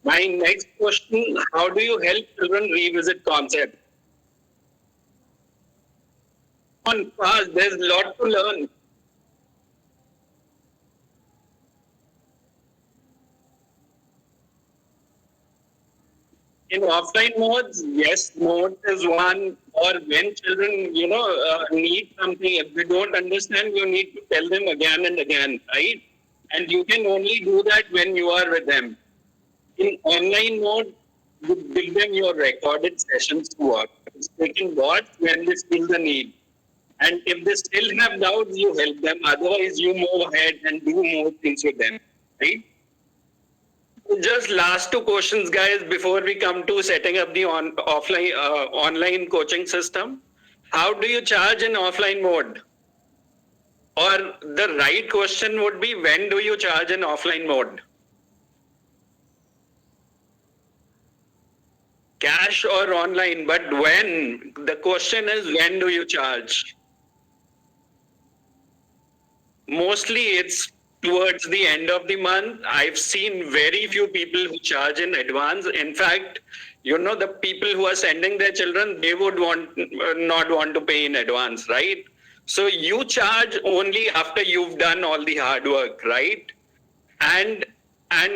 My next question: how do you help children revisit concepts? On fast, there's a lot to learn. In offline modes, yes, mode is one, or when children, need something, if they don't understand, you need to tell them again and again, right? And you can only do that when you are with them. In online mode, you give them your recorded sessions to watch. They can watch when they feel the need. And if they still have doubts, you help them. Otherwise, you move ahead and do more things with them, right? Just last two questions, guys, before we come to setting up the online coaching system. How do you charge in offline mode? Or the right question would be, when do you charge in offline mode? Cash or online, but when? The question is, when do you charge? Mostly it's towards the end of the month. I've seen very few people who charge in advance. In fact, the people who are sending their children, they would not want to pay in advance, right? So you charge only after you've done all the hard work, right? And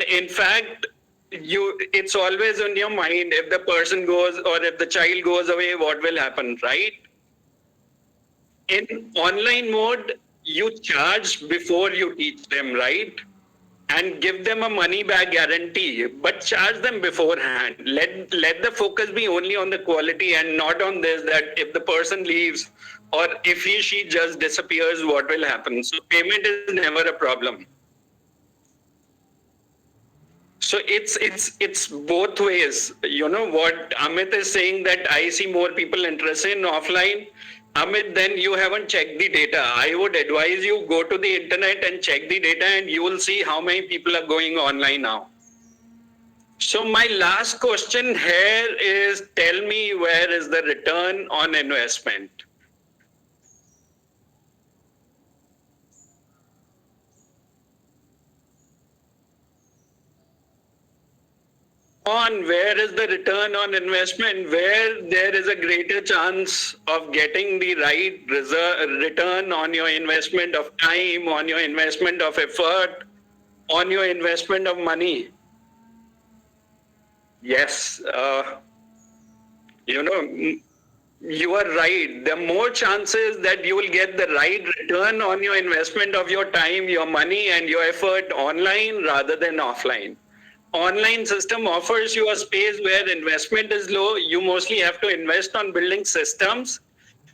in fact, it's always on your mind, if the person goes or if the child goes away, what will happen, right? In online mode, you charge before you teach them, right? And give them a money back guarantee, but charge them beforehand. Let the focus be only on the quality and not on this, that if the person leaves or if she just disappears, what will happen? So payment is never a problem. So it's both ways. What Amit is saying, that I see more people interested in offline. Amit, then you haven't checked the data. I would advise you go to the internet and check the data, and you will see how many people are going online now. So my last question here is, tell me, where is the return on investment? Where is the return on investment, where there is a greater chance of getting the right return on your investment of time, on your investment of effort, on your investment of money. Yes, you are right. There are more chances that you will get the right return on your investment of your time, your money, and your effort online rather than offline. Online system offers you a space where investment is low. You mostly have to invest on building systems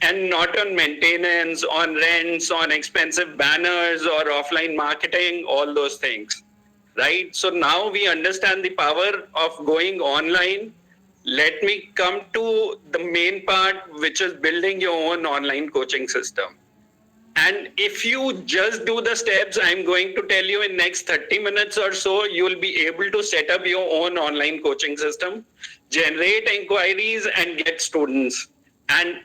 and not on maintenance, on rents, on expensive banners or offline marketing, all those things, right? So now we understand the power of going online. Let me come to the main part, which is building your own online coaching system. And if you just do the steps I'm going to tell you in next 30 minutes or so, you will be able to set up your own online coaching system, generate inquiries, and get students. And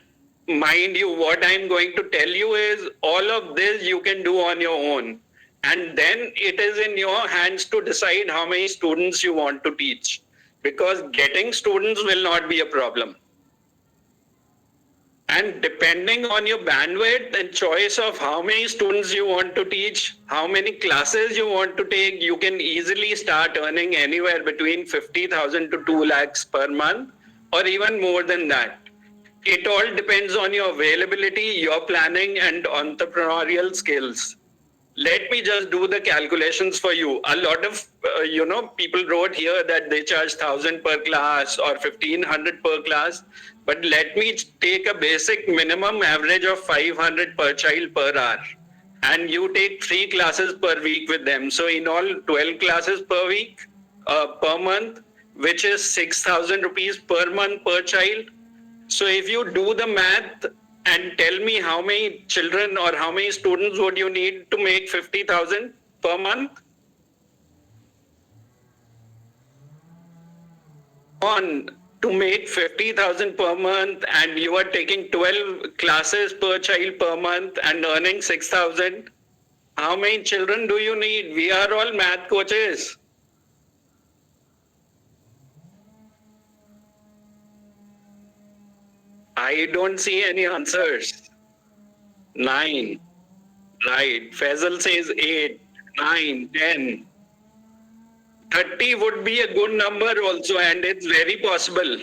mind you, what I'm going to tell you is all of this you can do on your own. And then it is in your hands to decide how many students you want to teach, because getting students will not be a problem. And depending on your bandwidth and choice of how many students you want to teach, how many classes you want to take, you can easily start earning anywhere between 50,000 to 2 lakhs per month, or even more than that. It all depends on your availability, your planning, and entrepreneurial skills. Let me just do the calculations for you. A lot of people wrote here that they charge 1,000 per class or 1,500 per class. But let me take a basic minimum average of 500 per child per hour. And you take 3 classes per week with them. So in all, 12 classes per week, per month, which is 6,000 rupees per month per child. So if you do the math and tell me how many children or how many students would you need to make 50,000 per month? To make 50,000 per month, and you are taking 12 classes per child per month and earning 6,000, how many children do you need? We are all math coaches. I don't see any answers. 9. Right. Faisal says 8, 9, 10. 30 would be a good number also, and it's very possible.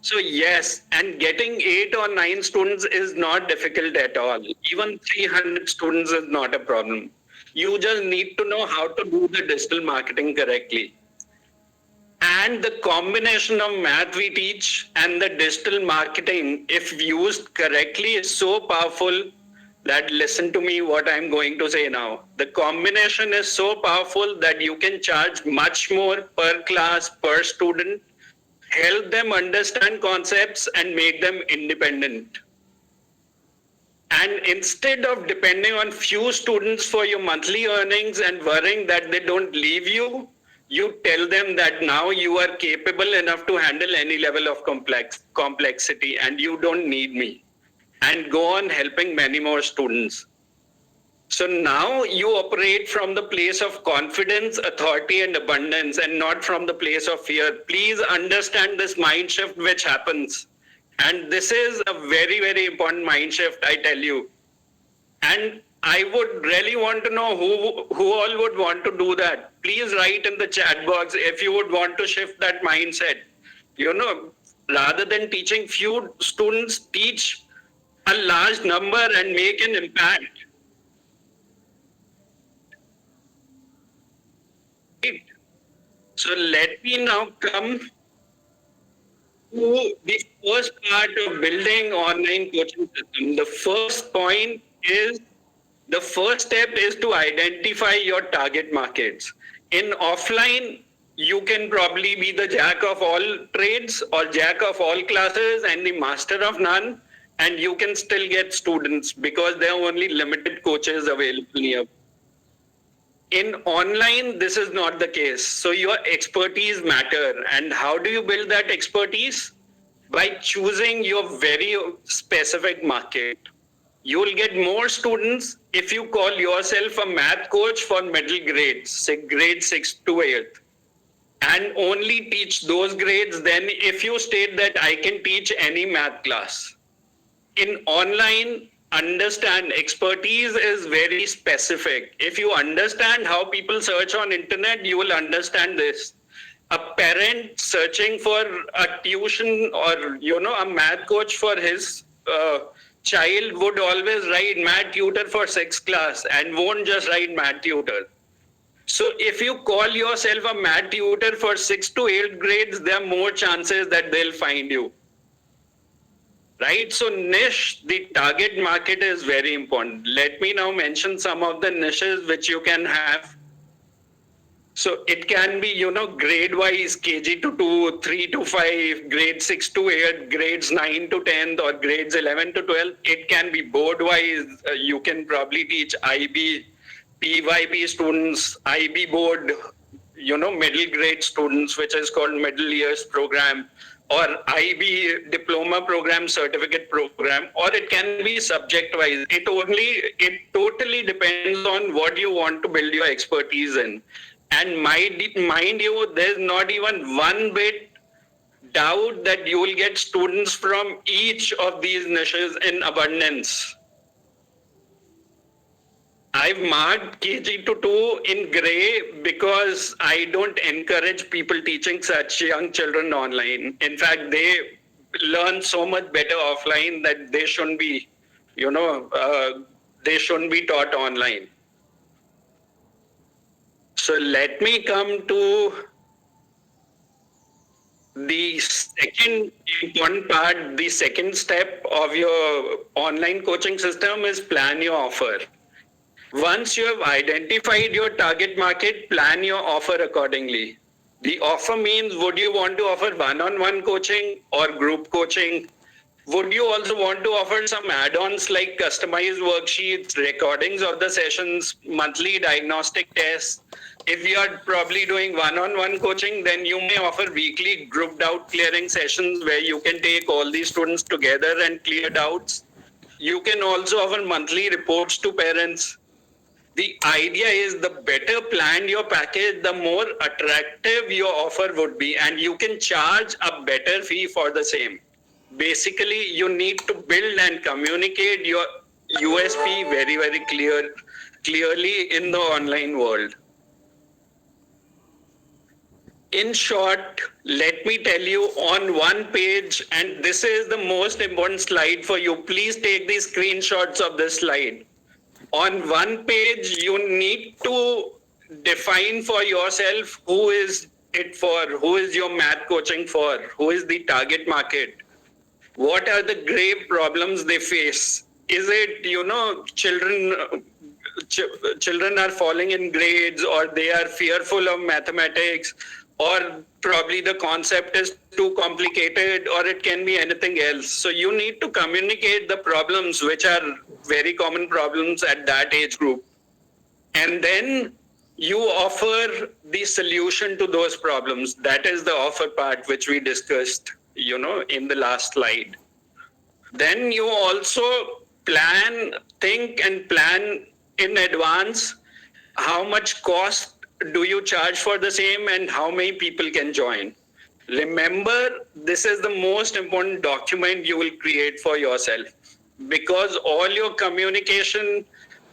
So yes, and getting 8 or 9 students is not difficult at all. Even 300 students is not a problem. You just need to know how to do the digital marketing correctly. And the combination of math we teach and the digital marketing, if used correctly, is so powerful that, listen to me what I'm going to say now. The combination is so powerful that you can charge much more per class, per student, help them understand concepts and make them independent. And instead of depending on few students for your monthly earnings and worrying that they don't leave you, you tell them that now you are capable enough to handle any level of complexity and you don't need me. And go on helping many more students. So now you operate from the place of confidence, authority, and abundance, and not from the place of fear. Please understand this mind shift which happens. And this is a very, very important mind shift, I tell you. And I would really want to know who all would want to do that. Please write in the chat box if you would want to shift that mindset. You know, rather than teaching few students, teach a large number and make an impact. Right. So let me now come to the first part of building online coaching system. The first point is, the first step is to identify your target markets. In offline, you can probably be the jack of all trades or jack of all classes and the master of none, and you can still get students because there are only limited coaches available here. In online, this is not the case. So your expertise matter. And how do you build that expertise? By choosing your very specific market. You will get more students if you call yourself a math coach for middle grades, say grade 6 to 8th, and only teach those grades. Then if you state that I can teach any math class. In online, understand expertise is very specific. If you understand how people search on internet, you will understand this. A parent searching for a tuition or a math coach for his child would always write math tutor for 6th class and won't just write math tutor. So if you call yourself a math tutor for 6th to 8th grades, there are more chances that they'll find you. Right? So niche, the target market is very important. Let me now mention some of the niches which you can have. So it can be, grade wise, KG to 2, 3 to 5, grade 6 to 8, grades 9 to 10, or grades 11 to 12. It can be board wise. You can probably teach IB, PYP students, IB board, middle grade students, which is called middle years program, or IB diploma program, certificate program, or it can be subject wise. It totally depends on what you want to build your expertise in. And mind you, there's not even one bit doubt that you will get students from each of these niches in abundance. I've marked KG to 2 in gray because I don't encourage people teaching such young children online. In fact, they learn so much better offline that they shouldn't be, they shouldn't be taught online. So let me come to the second important part. The second step of your online coaching system is plan your offer. Once you have identified your target market, plan your offer accordingly. The offer means, would you want to offer one-on-one coaching or group coaching? Would you also want to offer some add-ons like customized worksheets, recordings of the sessions, monthly diagnostic tests? If you are probably doing one-on-one coaching, then you may offer weekly group doubt clearing sessions where you can take all these students together and clear doubts. You can also offer monthly reports to parents. The idea is, the better planned your package, the more attractive your offer would be, and you can charge a better fee for the same. Basically, you need to build and communicate your USP very, very clearly in the online world. In short, let me tell you on one page, and this is the most important slide for you. Please take the screenshots of this slide. On one page, you need to define for yourself who is it for, who is your math coaching for, who is the target market, what are the grave problems they face. Is it, children are falling in grades, or they are fearful of mathematics, or probably the concept is too complicated, or it can be anything else. So you need to communicate the problems, which are very common problems at that age group, and then you offer the solution to those problems. That is the offer part, which we discussed in the last slide. Then you also think and plan in advance how much cost do you charge for the same and how many people can join. Remember, this is the most important document you will create for yourself, because all your communication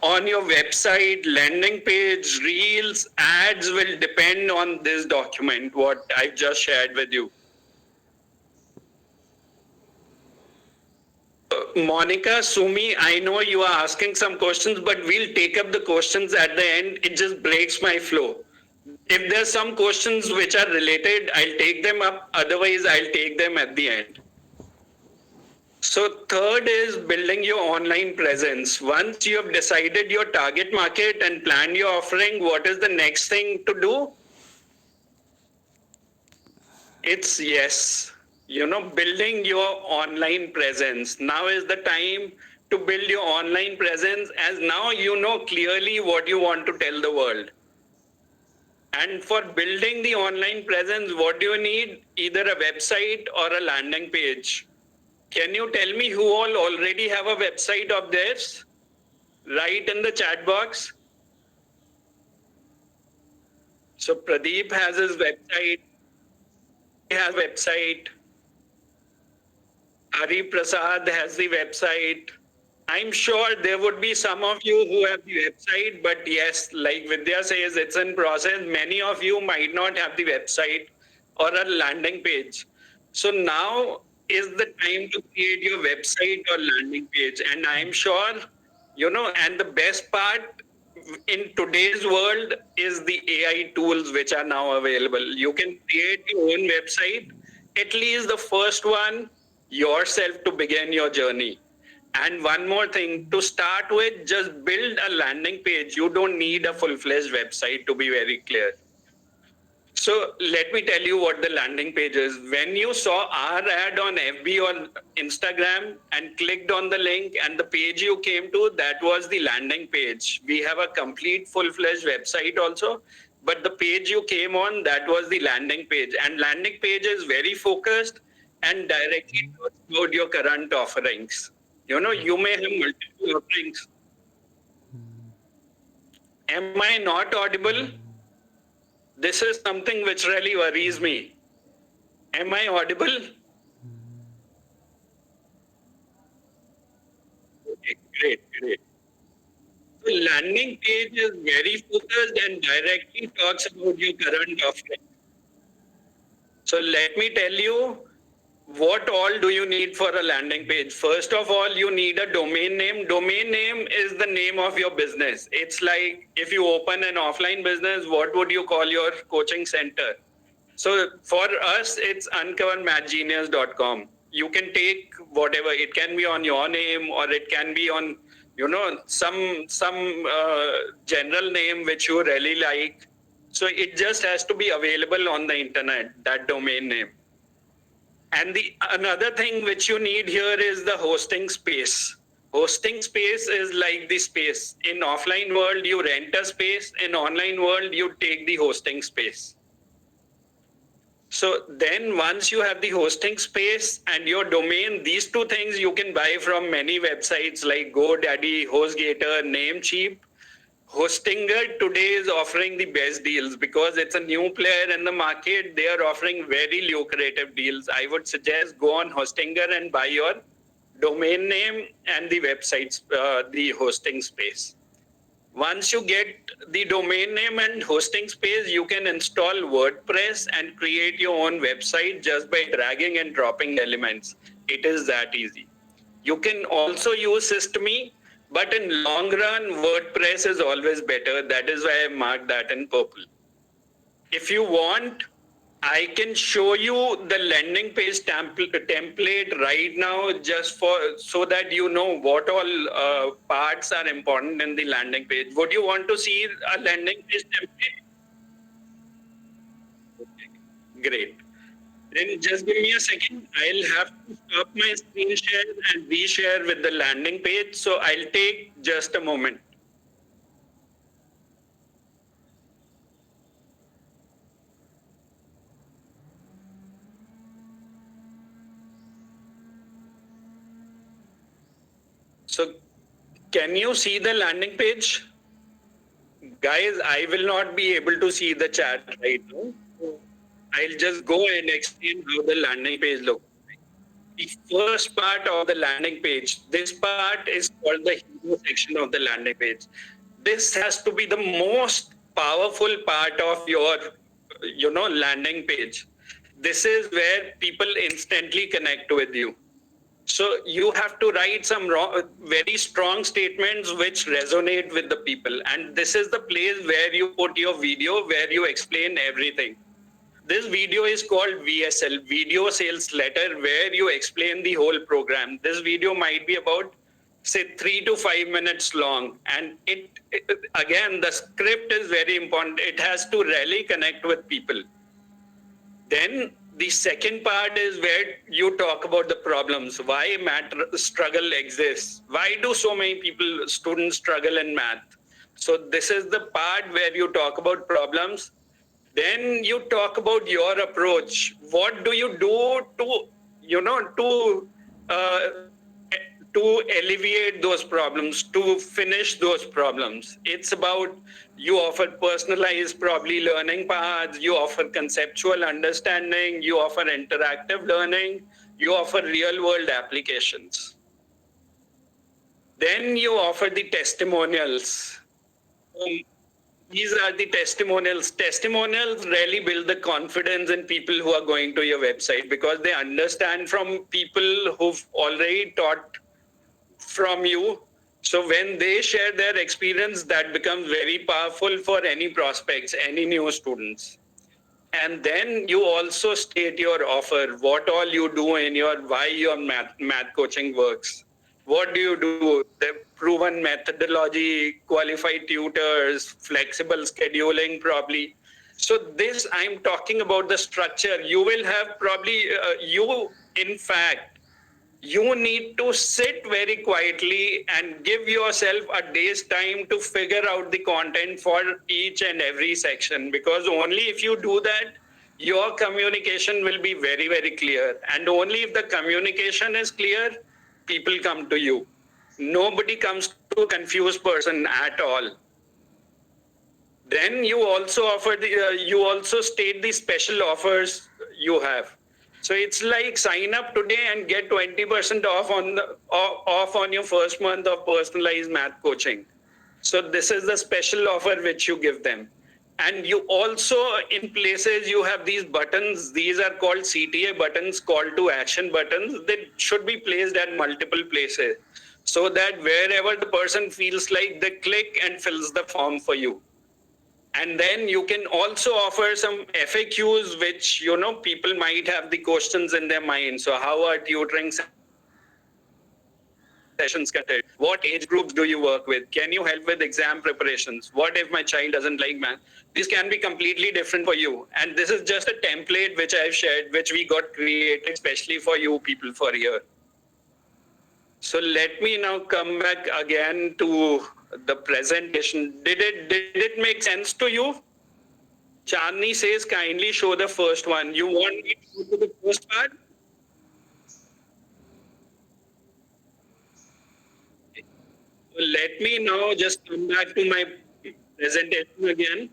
on your website, landing page, reels, ads will depend on this document, what I've just shared with you. Monica, Sumi, I know you are asking some questions, but we'll take up the questions at the end. It just breaks my flow. If there's some questions which are related, I'll take them up. Otherwise, I'll take them at the end. So third is building your online presence. Once you have decided your target market and planned your offering, what is the next thing to do? It's building your online presence. Now is the time to build your online presence, as now you know clearly what you want to tell the world. And for building the online presence, what do you need? Either a website or a landing page. Can you tell me who all already have a website of theirs? Write in the chat box. So Pradeep has his website. He has a website. Hari Prasad has the website. I'm sure there would be some of you who have the website, but yes, like Vidya says, it's in process. Many of you might not have the website or a landing page. So now is the time to create your website or landing page. And I'm sure, and the best part in today's world is the AI tools which are now available. You can create your own website, at least the first one, yourself, to begin your journey. And one more thing, to start with, just build a landing page. You don't need a full-fledged website, to be very clear. So let me tell you what the landing page is. When you saw our ad on FB or Instagram and clicked on the link and the page you came to, that was the landing page. We have a complete full-fledged website also, but the page you came on, that was the landing page. And landing page is very focused and directly talks about your current offerings. You may have multiple offerings. Am I not audible? This is something which really worries me. Am I audible? Okay, great. So landing page is very focused and directly talks about your current offering. So let me tell you, what all do you need for a landing page? First of all, you need a domain name. Domain name is the name of your business. It's like if you open an offline business, what would you call your coaching center? So for us, it's uncovermathgenius.com. You can take whatever. It can be on your name, or it can be on, some general name which you really like. So it just has to be available on the internet, that domain name. And another thing which you need here is the hosting space. Hosting space is like the space. In offline world, you rent a space. In online world, you take the hosting space. So then once you have the hosting space and your domain, these two things you can buy from many websites like GoDaddy, HostGator, Namecheap. Hostinger today is offering the best deals because it's a new player in the market. They are offering very lucrative deals. I would suggest go on Hostinger and buy your domain name and the websites, the hosting space. Once you get the domain name and hosting space, you can install WordPress and create your own website just by dragging and dropping elements. It is that easy. You can also use Systeme, but in long run, WordPress is always better. That is why I marked that in purple. If you want, I can show you the landing page template right now, just for so that you know what all parts are important in the landing page. Would you want to see a landing page template? Great. Then just give me a second. I'll have to stop my screen share and reshare with the landing page. So I'll take just a moment. So can you see the landing page? Guys, I will not be able to see the chat right now. I'll just go and explain how the landing page looks. The first part of the landing page, this part is called the hero section of the landing page. This has to be the most powerful part of your, landing page. This is where people instantly connect with you. So you have to write some very strong statements which resonate with the people. And this is the place where you put your video, where you explain everything. This video is called VSL, Video Sales Letter, where you explain the whole program. This video might be about, say, 3 to 5 minutes long. And again, the script is very important. It has to really connect with people. Then the second part is where you talk about the problems, why math struggle exists, why do so many students struggle in math. So this is the part where you talk about problems. Then you talk about your approach. What do you do to, uh, to alleviate those problems, to finish those problems? It's about, you offer personalized, probably learning paths, you offer conceptual understanding, you offer interactive learning, you offer real world applications. Then you offer the testimonials. These are the testimonials. Testimonials really build the confidence in people who are going to your website, because they understand from people who've already taught from you. So when they share their experience, that becomes very powerful for any prospects, any new students. And then you also state your offer, what all you do in your, why your math coaching works. What do you do? The proven methodology, qualified tutors, flexible scheduling, probably. So this, I'm talking about the structure. You will have probably, in fact, you need to sit very quietly and give yourself a day's time to figure out the content for each and every section, because only if you do that, your communication will be very, very clear. And only if the communication is clear, people come to you. Nobody comes to a confused person at all. Then you also offer you also state the special offers you have. So it's like, sign up today and get 20% off on your first month of personalized math coaching. So this is the special offer which you give them. And you also, in places, you have these buttons. These are called CTA buttons, call to action buttons. They should be placed at multiple places, so that wherever the person feels like, they click and fills the form for you. And then you can also offer some FAQs, which, people might have the questions in their mind. So how are tutoring sessions conducted? What age groups do you work with? Can you help with exam preparations? What if my child doesn't like math? This can be completely different for you. And this is just a template which I've shared, which we got created especially for you people for here. So let me now come back again to the presentation. Did it make sense to you? Chandni says, kindly show the first one. You want me to go to the first part? So let me now just come back to my presentation again.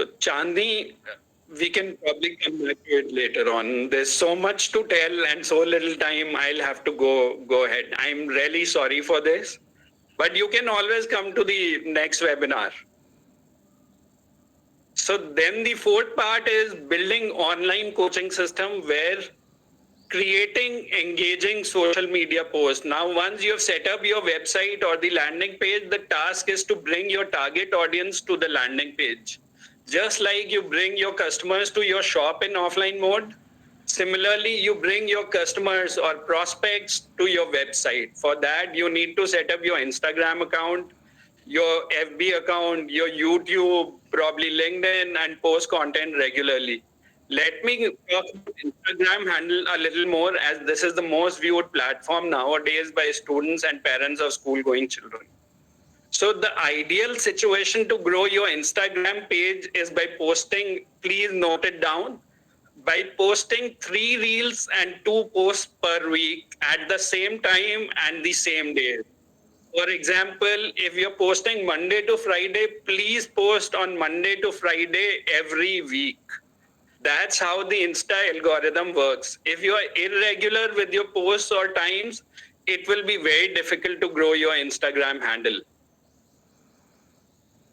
So Chandni, we can probably come back to it later on. There's so much to tell and so little time. I'll have to go ahead. I'm really sorry for this, but you can always come to the next webinar. So then the fourth part is building online coaching system where creating engaging social media posts. Now, once you have set up your website or the landing page, the task is to bring your target audience to the landing page. Just like you bring your customers to your shop in offline mode, similarly, you bring your customers or prospects to your website. For that, you need to set up your Instagram account, your FB account, your YouTube, probably LinkedIn, and post content regularly. Let me talk about Instagram handle a little more, as this is the most viewed platform nowadays by students and parents of school going children. So the ideal situation to grow your Instagram page is by posting, please note it down, by posting 3 reels and 2 posts per week at the same time and the same day. For example, if you're posting Monday to Friday, please post on Monday to Friday every week. That's how the Insta algorithm works. If you are irregular with your posts or times, it will be very difficult to grow your Instagram handle.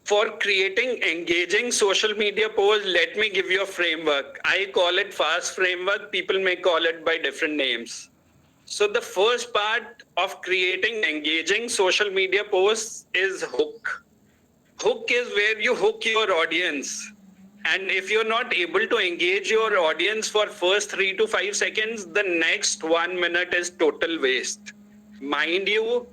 For creating engaging social media posts, let me give you a framework. I call it FAST framework. People may call it by different names. So the first part of creating engaging social media posts is hook. Hook is where you hook your audience. And if you're not able to engage your audience for first 3 to 5 seconds, the next 1 minute is total waste. Mind you,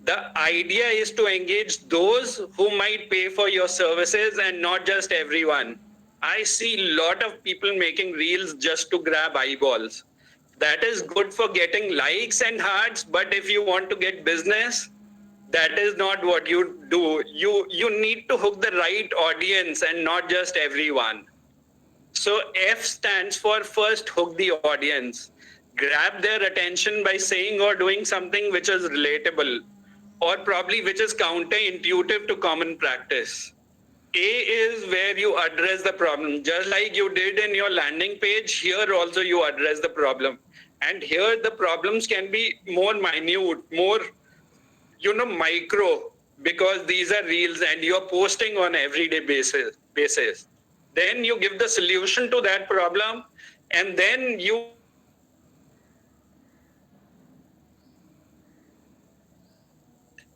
the idea is to engage those who might pay for your services and not just everyone. I see a lot of people making reels just to grab eyeballs. That is good for getting likes and hearts, but if you want to get business, that is not what you do. You need to hook the right audience and not just everyone. So F stands for first hook the audience. Grab their attention by saying or doing something which is relatable, or probably which is counterintuitive to common practice. A is where you address the problem. Just like you did in your landing page, here also you address the problem. And here the problems can be more minute, more micro, because these are reels and you're posting on everyday basis. Then you give the solution to that problem, and then you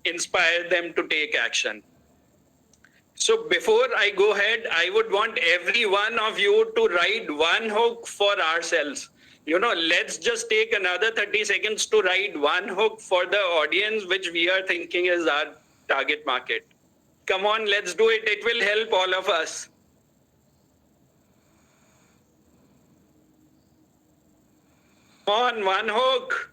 inspire them to take action. So before I go ahead, I would want every one of you to write one hook for ourselves. Let's just take another 30 seconds to write one hook for the audience which we are thinking is our target market. Come on, let's do it. It will help all of us. Come on, one hook.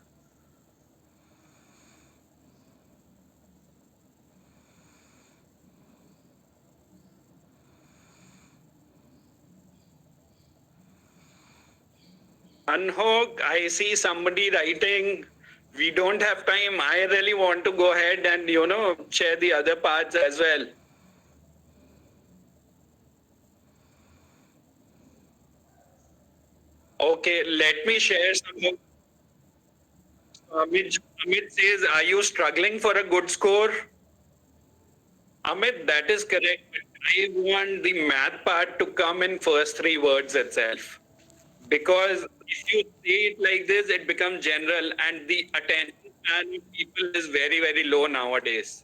Unhook, I see somebody writing, we don't have time. I really want to go ahead and, share the other parts as well. Okay, let me share some. Amit says, are you struggling for a good score? Amit, that is correct. I want the math part to come in first 3 words itself. Because if you say it like this, it becomes general, and the attention span of people is very, very low nowadays.